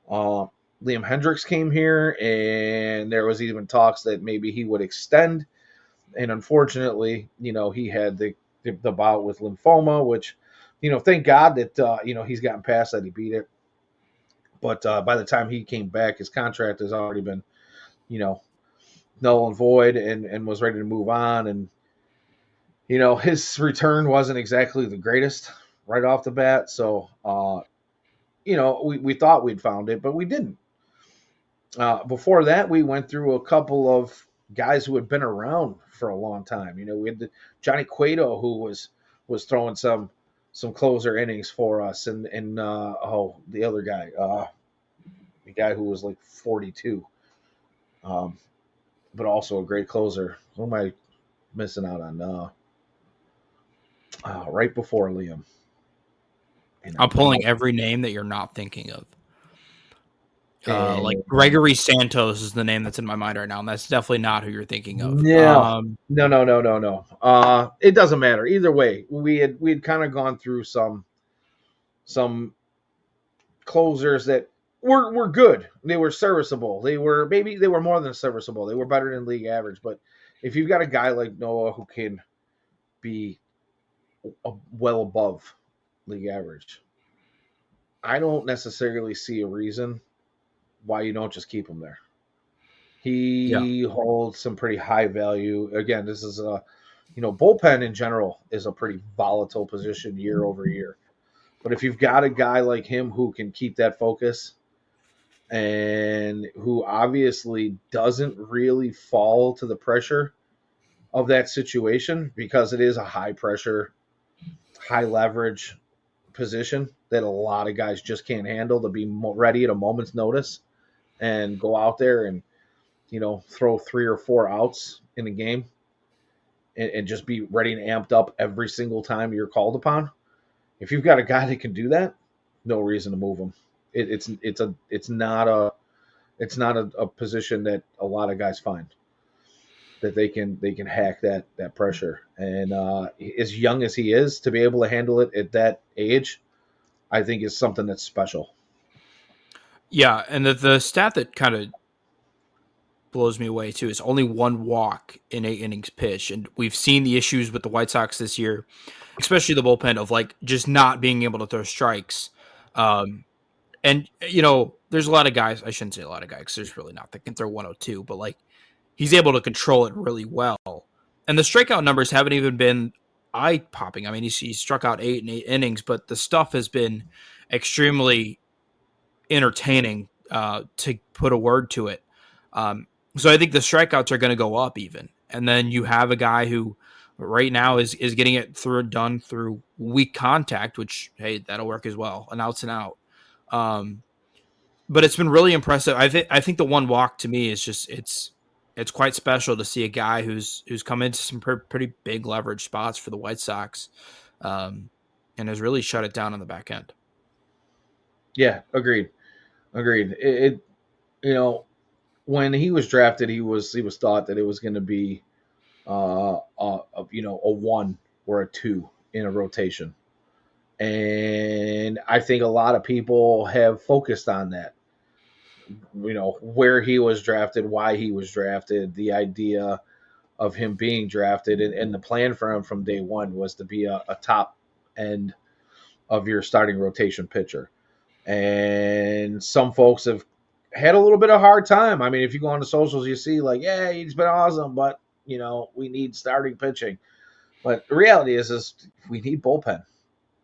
uh, Liam Hendricks came here, and there was even talks that maybe he would extend. And unfortunately, he had the bout with lymphoma, which, thank God that he's gotten past that. He beat it. But by the time he came back, his contract has already been, you know, null and void, and was ready to move on. And his return wasn't exactly the greatest right off the bat. So we thought we'd found it, but we didn't. Before that, we went through a couple of guys who had been around for a long time. We had Johnny Cueto, who was throwing some closer innings for us, and the other guy. a guy who was like 42, um, but also a great closer. Who am I missing out on? Right before Liam. And I'm I'm pulling out. every name that you're not thinking of. Like And Gregory Santos is the name that's in my mind right now, and that's definitely not who you're thinking of. no, no. It doesn't matter either way. We had kind of gone through some closers that were good. They were serviceable. They were more than serviceable. They were better than league average. But if you've got a guy like Noah who can be well above league average, I don't necessarily see a reason why you don't just keep him there. Yeah. He holds some pretty high value. Again, this is a bullpen in general is a pretty volatile position year over year. But if you've got a guy like him who can keep that focus and who obviously doesn't really fall to the pressure of that situation because it is a high pressure, high leverage position that a lot of guys just can't handle to be ready at a moment's notice and go out there and throw 3 or 4 outs in a game and just be ready and amped up every single time you're called upon. If you've got a guy that can do that, no reason to move him. It's not a position that a lot of guys find that they can hack that pressure. And as young as he is, to be able to handle it at that age, I think is something that's special. Yeah, and the stat that kind of blows me away too is only one walk in 8 innings pitched, and we've seen the issues with the White Sox this year, especially the bullpen of like just not being able to throw strikes. And there's a lot of guys. I shouldn't say a lot of guys because there's really not that can throw 102, but like he's able to control it really well. And the strikeout numbers haven't even been eye popping. I mean, he struck out 8 innings, but the stuff has been extremely entertaining, to put a word to it. So I think the strikeouts are going to go up even. And then you have a guy who right now is getting it done through weak contact, which, hey, that'll work as well. An outs and out. But it's been really impressive. I think the one walk to me is just it's quite special to see a guy who's come into some pretty big leverage spots for the White Sox, and has really shut it down on the back end. Yeah, agreed. It when he was drafted, he was thought that it was going to be a 1 or a 2 in a rotation. And I think a lot of people have focused on that. Where he was drafted, why he was drafted, the idea of him being drafted, and the plan for him from day one was to be a top end of your starting rotation pitcher. And some folks have had a little bit of hard time. I mean, if you go on the socials, you see like, yeah, he's been awesome, but we need starting pitching. But the reality is we need bullpen.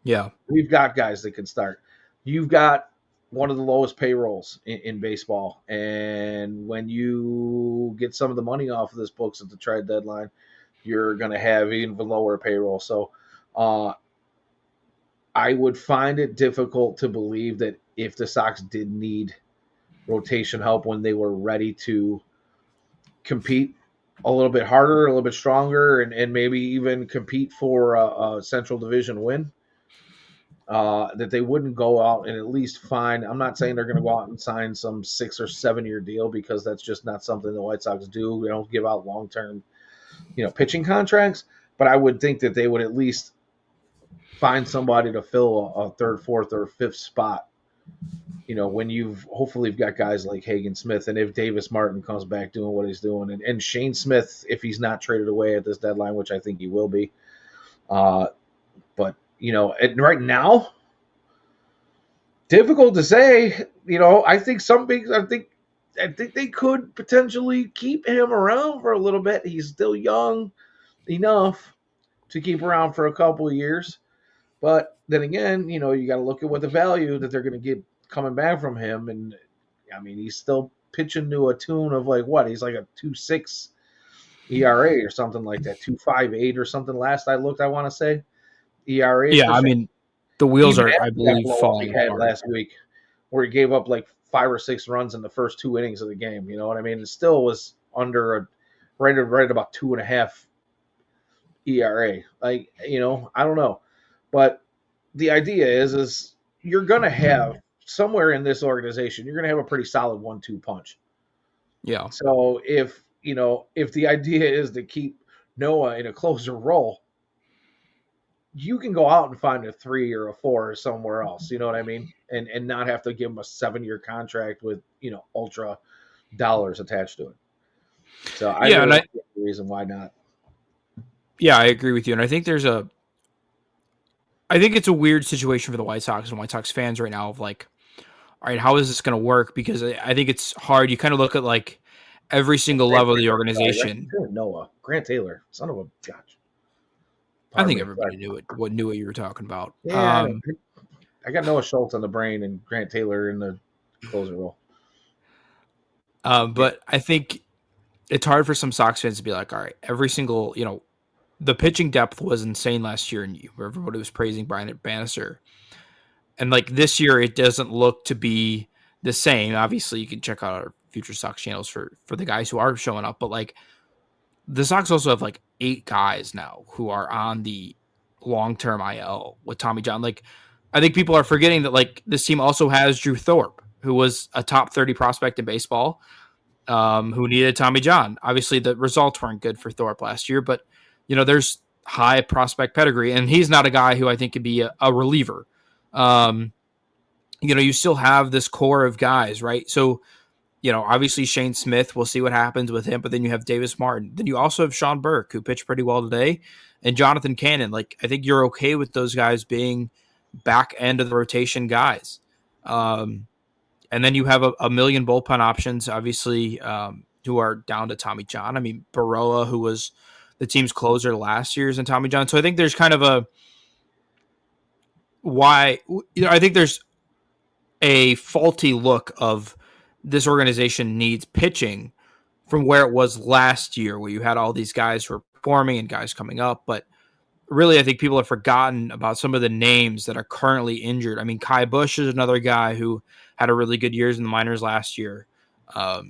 Yeah. We've got guys that can start. You've got one of the lowest payrolls in baseball. And when you get some of the money off of this books at the trade deadline, you're going to have even lower payroll. So I would find it difficult to believe that if the Sox did need rotation help when they were ready to compete a little bit harder, a little bit stronger, and maybe even compete for a Central Division win, that they wouldn't go out and at least find. I'm not saying they're going to go out and sign some 6 or 7 year deal because that's just not something the White Sox do. We don't give out long term, pitching contracts. But I would think that they would at least find somebody to fill a third, fourth, or fifth spot. When you've hopefully got guys like Hagen Smith, and if Davis Martin comes back doing what he's doing, and Shane Smith, if he's not traded away at this deadline, which I think he will be. But right now, difficult to say. I think I think they could potentially keep him around for a little bit. He's still young enough to keep around for a couple of years. But then again, you got to look at what the value that they're going to get coming back from him. And I mean, he's still pitching to a tune of like what? He's like a 2.6 ERA or something like that, 2.58 or something. Last I looked, I want to say ERA. Yeah, I mean, the wheels Even are, I believe, falling he had apart last week. where he gave up like 5 or 6 runs in the first 2 innings of the game. You know what I mean? It still was under right at about 2.5 ERA. Like, I don't know, but the idea is you're gonna have somewhere in this organization, you're gonna have a pretty solid 1-2 punch. Yeah. So if the idea is to keep Noah in a closer role, you can go out and find a 3 or a 4 somewhere else. You know what I mean? And not have to give him a 7-year contract with ultra dollars attached to it. So I Yeah, really and don't see any reason why not. I agree with you, and I think it's a weird situation for the White Sox and White Sox fans right now of like, all right, how is this going to work? Because I think it's hard. You kind of look at like every single Grant level of the Taylor, organization. Noah, Grant Taylor, son of a gosh. I Pardon think me. everybody Sorry. knew what you were talking about. Yeah, I know. I got Noah Schultz on the brain and Grant Taylor in the closer role. Yeah. But I think it's hard for some Sox fans to be like, all right, every single, the pitching depth was insane last year, and where everybody was praising Brian Bannister. And like this year, it doesn't look to be the same. Obviously, you can check out our Future Sox channels for the guys who are showing up, but like the Sox also have like 8 guys now who are on the long-term IL with Tommy John. Like, I think people are forgetting that like this team also has Drew Thorpe, who was a top 30 prospect in baseball, who needed Tommy John. Obviously, the results weren't good for Thorpe last year, but there's high prospect pedigree, and he's not a guy who I think could be a reliever. You still have this core of guys, right? So, obviously Shane Smith, we'll see what happens with him, but then you have Davis Martin. Then you also have Sean Burke, who pitched pretty well today, and Jonathan Cannon. Like, I think you're okay with those guys being back end of the rotation guys. And then you have a million bullpen options, obviously, who are down to Tommy John. I mean, Baroa, who was the team's closer last year's, and Tommy John. So I think there's kind of I think there's a faulty look of this organization needs pitching from where it was last year, where you had all these guys who were performing and guys coming up. But really, I think people have forgotten about some of the names that are currently injured. I mean, Kai Bush is another guy who had a really good years in the minors last year. There's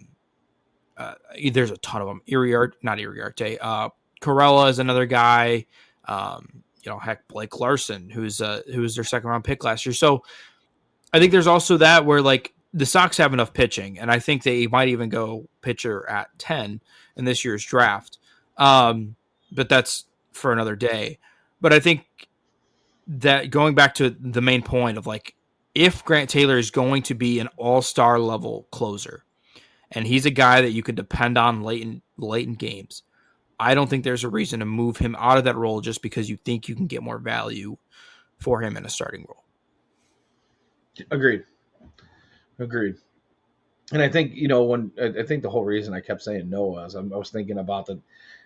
a ton of them. Iriarte. Corella is another guy. Heck, Blake Larson, who's their second round pick last year. So I think there's also that where like the Sox have enough pitching, and I think they might even go pitcher at 10 in this year's draft. But that's for another day. But I think that going back to the main point of like, if Grant Taylor is going to be an all-star level closer, and he's a guy that you can depend on late in games, I don't think there's a reason to move him out of that role just because you think you can get more value for him in a starting role. Agreed. And I think I think the whole reason I kept saying Noah is I was thinking about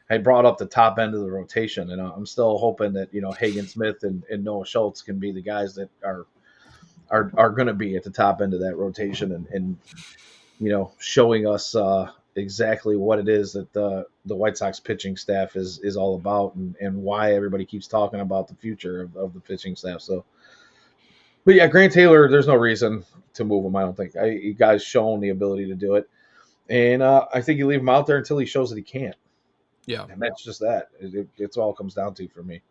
I brought up the top end of the rotation, and I'm still hoping that Hagen Smith and Noah Schultz can be the guys that are going to be at the top end of that rotation, and showing us exactly what it is that the White Sox pitching staff is all about, and why everybody keeps talking about the future of the pitching staff. So, but yeah, Grant Taylor, there's no reason to move him. I don't think. You guys shown the ability to do it, and I think you leave him out there until he shows that he can't. Yeah, and that's just that. It's all it comes down to for me.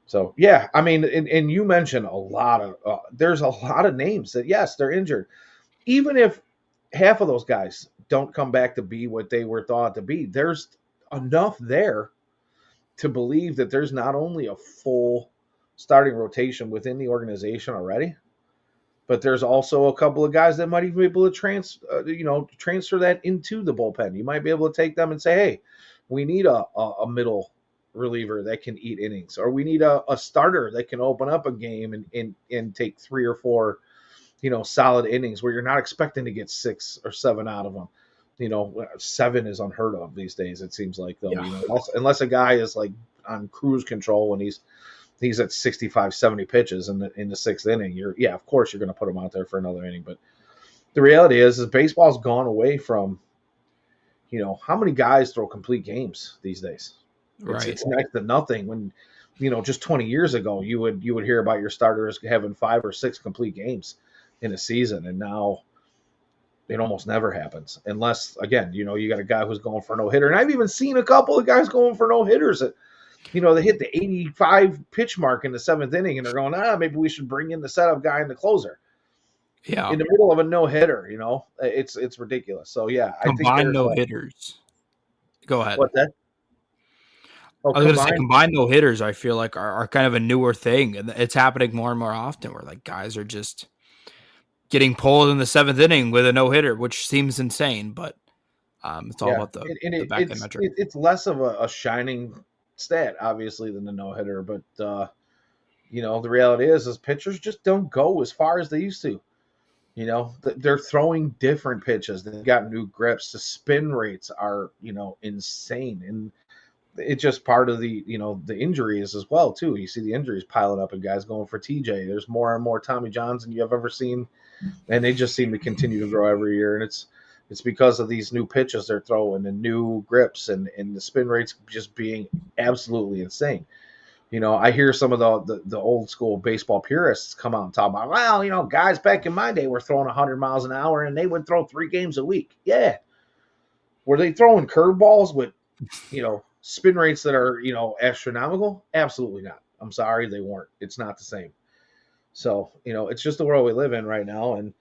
So yeah, I mean, and you mentioned a lot of there's a lot of names that yes, they're injured, even if half of those guys don't come back to be what they were thought to be. There's enough there to believe that there's not only a full starting rotation within the organization already, but there's also a couple of guys that might even be able to transfer that into the bullpen. You might be able to take them and say, hey, we need a middle reliever that can eat innings, or we need a starter that can open up a game and take 3 or 4 solid innings where you're not expecting to get 6 or 7 out of them. 7 is unheard of these days, it seems like, though. Yeah. Unless a guy is like on cruise control and he's at 65, 70 pitches in the 6th inning, of course you're going to put him out there for another inning. But the reality is baseball's gone away from, how many guys throw complete games these days? Right. It's next to nothing. When, just 20 years ago, you would hear about your starters having 5 or 6 complete games. in a season, and now it almost never happens unless, again, you got a guy who's going for a no hitter, and I've even seen a couple of guys going for no hitters that they hit the 85 pitch mark in the seventh inning, and they're going, maybe we should bring in the setup guy and the closer Yeah. in the middle of a no hitter. It's ridiculous. So yeah, I think Combined there's no hitters. Go ahead. what that. Oh, I was going to say combined. combined no hitters, I feel like are kind of a newer thing. And it's happening more and more often where like guys are just getting pulled in the seventh inning with a no hitter, which seems insane, but it's all Yeah, about and the back end metric. it's less of a shining stat, obviously, than the no hitter. But the reality is pitchers just don't go as far as they used to. They're throwing different pitches. They've got new grips. The spin rates are insane, and it's just part of the injuries as well too. You see the injuries piling up and guys going for TJ. There's more and more Tommy Johns than you have ever seen, and they just seem to continue to grow every year. And it's because of these new pitches they're throwing and new grips and the spin rates just being absolutely insane. I hear some of the old school baseball purists come out and talk about, well, guys back in my day were throwing 100 miles an hour and they would throw 3 games a week. Yeah. Were they throwing curveballs with, spin rates that are, astronomical? Absolutely not. I'm sorry, they weren't. It's not the same. So, it's just the world we live in right now. And,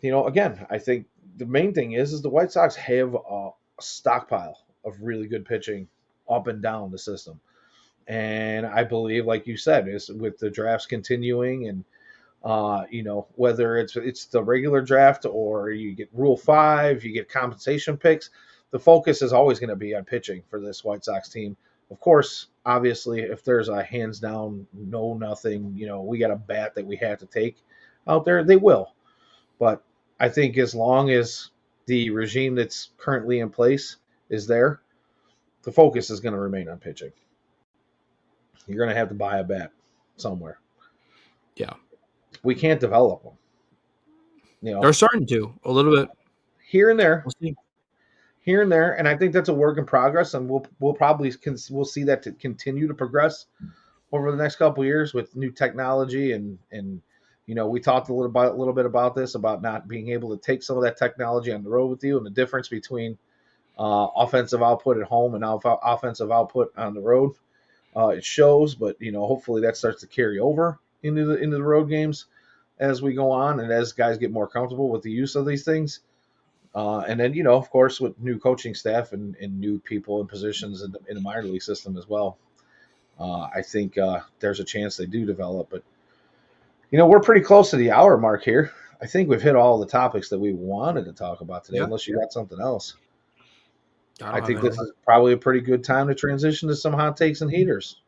again, I think the main thing is the White Sox have a stockpile of really good pitching up and down the system. And I believe, like you said, is with the drafts continuing and, whether it's the regular draft or you get Rule 5, you get compensation picks, the focus is always going to be on pitching for this White Sox team. Of course, obviously, if there's a hands down, no nothing, we got a bat that we have to take out there, they will. But I think as long as the regime that's currently in place is there, the focus is going to remain on pitching. You're going to have to buy a bat somewhere. Yeah. We can't develop them. They're starting to a little bit here and there. We'll see. Here and there, and I think that's a work in progress, and we'll see that to continue to progress over the next couple of years with new technology and we talked a little bit about this, about not being able to take some of that technology on the road with you, and the difference between offensive output at home and offensive output on the road. It shows, but hopefully that starts to carry over into the road games as we go on, and as guys get more comfortable with the use of these things. And then, of course, with new coaching staff and new people in positions in the minor league system as well, I think there's a chance they do develop. But, we're pretty close to the hour mark here. I think we've hit all the topics that we wanted to talk about today, unless you got something else. I think this is probably a pretty good time to transition to some hot takes and heaters.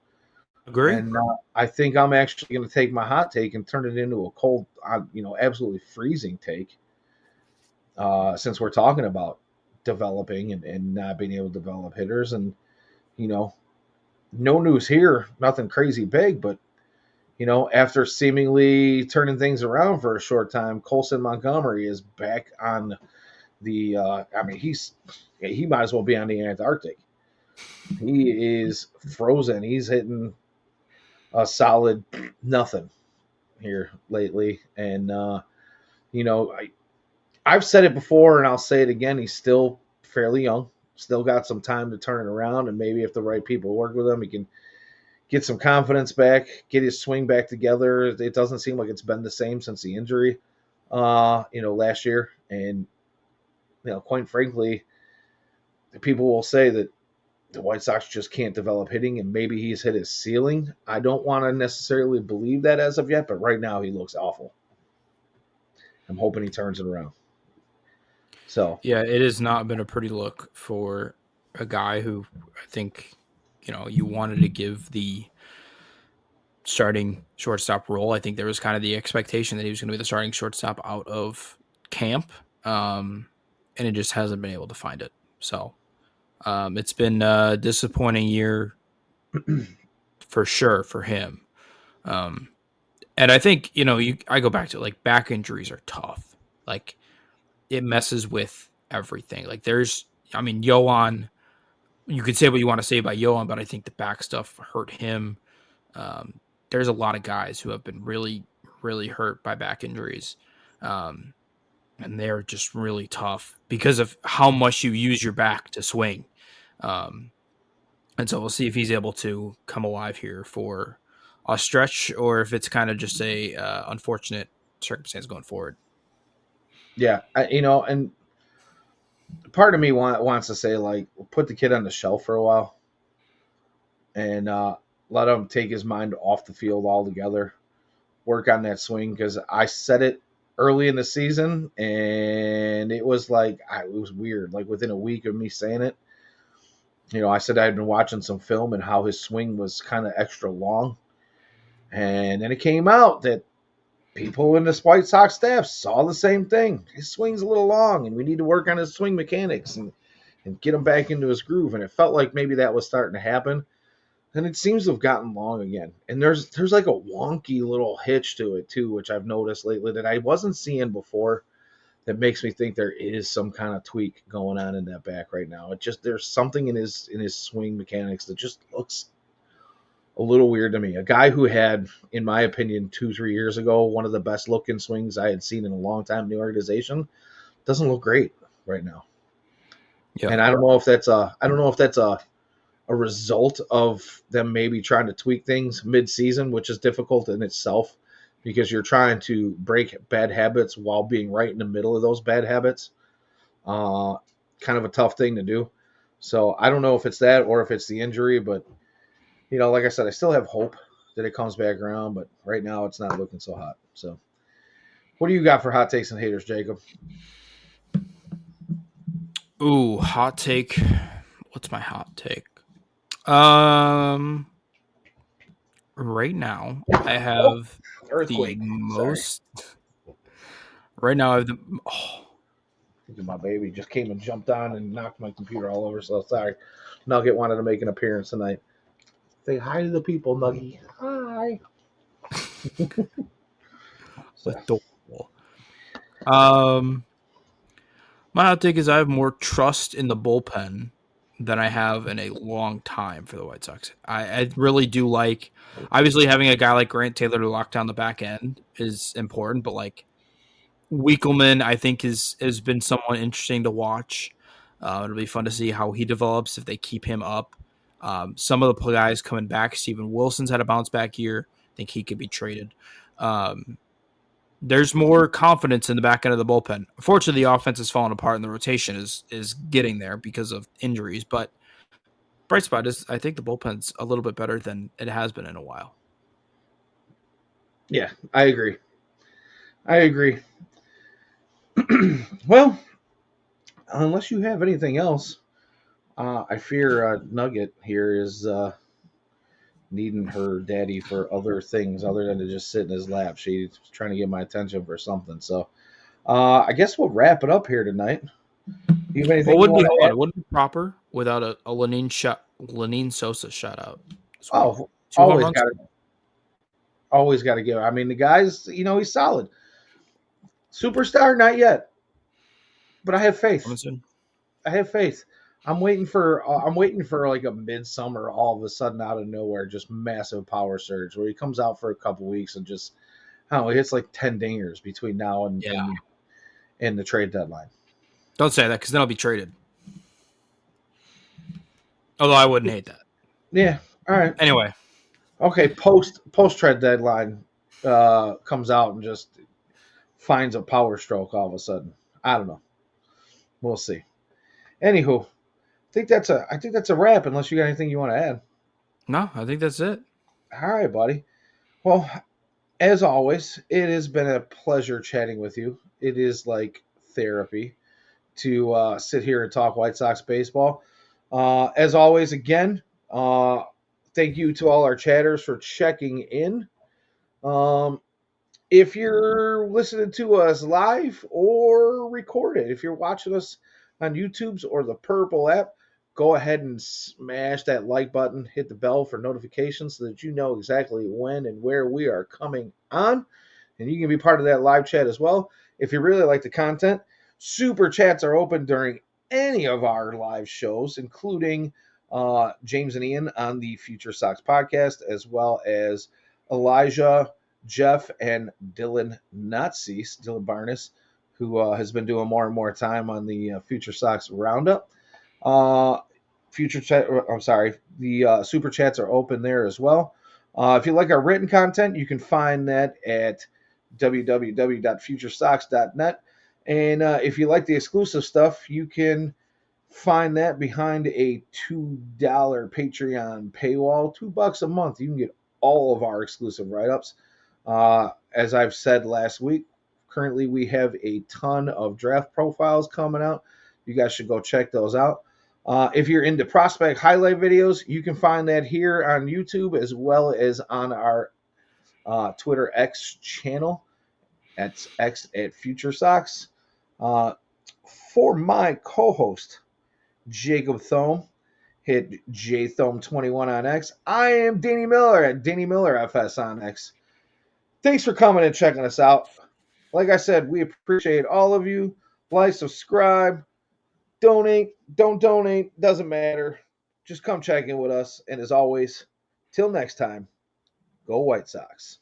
Agree. And I think I'm actually going to take my hot take and turn it into a cold, absolutely freezing take. Since we're talking about developing and not being able to develop hitters, and no news here, nothing crazy big, but after seemingly turning things around for a short time, Colson Montgomery is back on the. He might as well be on the Antarctic. He is frozen. He's hitting a solid nothing here lately, and I've said it before and I'll say it again. He's still fairly young, still got some time to turn it around. And maybe if the right people work with him, he can get some confidence back, get his swing back together. It doesn't seem like it's been the same since the injury, last year. And, quite frankly, people will say that the White Sox just can't develop hitting and maybe he's hit his ceiling. I don't want to necessarily believe that as of yet, but right now he looks awful. I'm hoping he turns it around. So yeah, it has not been a pretty look for a guy who I think, you wanted to give the starting shortstop role. I think there was kind of the expectation that he was going to be the starting shortstop out of camp, and it just hasn't been able to find it. So it's been a disappointing year for sure for him. And I think, I go back to like back injuries are tough. Like it messes with everything. Like Yohan, you could say what you want to say about Yohan, but I think the back stuff hurt him. There's a lot of guys who have been really, really hurt by back injuries. And they're just really tough because of how much you use your back to swing. Um, and so we'll see if he's able to come alive here for a stretch, or if it's kind of just a unfortunate circumstance going forward. Yeah, and part of me wants to say like put the kid on the shelf for a while and let him take his mind off the field altogether. Work on that swing because I said it early in the season and it was like it was weird. Like within a week of me saying it, I said I had been watching some film and how his swing was kind of extra long, and then it came out that people in the White Sox staff saw the same thing. His swing's a little long, and we need to work on his swing mechanics and get him back into his groove. And it felt like maybe that was starting to happen. And it seems to have gotten long again. And there's like a wonky little hitch to it too, which I've noticed lately that I wasn't seeing before. That makes me think there is some kind of tweak going on in that back right now. It just there's something in his swing mechanics that just looks a little weird to me. A guy who had, in my opinion, 2-3 years ago, one of the best looking swings I had seen in a long time in the organization, doesn't look great right now. Yeah. And I don't know if that's a result of them maybe trying to tweak things mid-season, which is difficult in itself because you're trying to break bad habits while being right in the middle of those bad habits. Kind of a tough thing to do. So I don't know if it's that or if it's the injury, but like I said, I still have hope that it comes back around, but right now it's not looking so hot. So what do you got for hot takes and haters, Jacob? Ooh, hot take. What's my hot take? Right now I have Earthquake. the Sorry. most. Right now I have the. Oh, My baby just came and jumped on and knocked my computer all over. So sorry. Nugget wanted to make an appearance tonight. Say hi to the people, Nuggy. Hi. So, adorable. Um, my hot take is I have more trust in the bullpen than I have in a long time for the White Sox. I really do like, obviously having a guy like Grant Taylor to lock down the back end is important, but like Wiekelman, I think has been somewhat interesting to watch. It'll be fun to see how he develops if they keep him up. Some of the guys coming back, Steven Wilson's had a bounce back year. I think he could be traded. There's more confidence in the back end of the bullpen. Unfortunately, the offense is falling apart and the rotation is getting there because of injuries. But bright spot is I think the bullpen's a little bit better than it has been in a while. yeah, I agree. Well, unless you have anything else, I fear Nugget here is needing her daddy for other things other than to just sit in his lap. She's trying to get my attention for something. So I guess we'll wrap it up here tonight. Do you have anything you want to add? It wouldn't be proper without a Lenine Sosa shout out. Oh, Two home runs. Always got to give. I mean, the guy's, he's solid. Superstar, not yet, but I have faith. I have faith. I'm waiting for like a midsummer, all of a sudden out of nowhere, just massive power surge where he comes out for a couple weeks and just, I don't know, hits like 10 dingers between now and the trade deadline. Don't say that because then I'll be traded. Although I wouldn't hate that. Yeah. All right. Anyway. Okay. Post trade deadline comes out and just finds a power stroke all of a sudden. I don't know. We'll see. Anywho, I think that's a wrap. Unless you got anything you want to add. No, I think that's it. All right, buddy. Well, as always, it has been a pleasure chatting with you. It is like therapy to sit here and talk White Sox baseball. As always, again, thank you to all our chatters for checking in. If you're listening to us live or recorded, if you're watching us on YouTube's or the Purple app, go ahead and smash that like button, hit the bell for notifications so that you know exactly when and where we are coming on. And you can be part of that live chat as well. If you really like the content, super chats are open during any of our live shows, including James and Ian on the FutureSox podcast, as well as Elijah, Jeff and Dylan Nazis, Dylan Barnes, who has been doing more and more time on the Future Sox Roundup. Uh, Future chat. I'm sorry. The super chats are open there as well. If you like our written content, you can find that at www.futuresox.net. And if you like the exclusive stuff, you can find that behind a $2 Patreon paywall, $2 a month. You can get all of our exclusive write-ups. As I've said last week, currently we have a ton of draft profiles coming out. You guys should go check those out. If you're into prospect highlight videos, you can find that here on YouTube as well as on our Twitter X channel. That's X at FutureSox. Uh, for my co-host, Jacob Thome, hit JThome21 on X. I am Danny Miller at Danny Miller FS on X. Thanks for coming and checking us out. Like I said, we appreciate all of you. Like, subscribe, donate, don't donate, doesn't matter. Just come check in with us. And as always, till next time, go White Sox.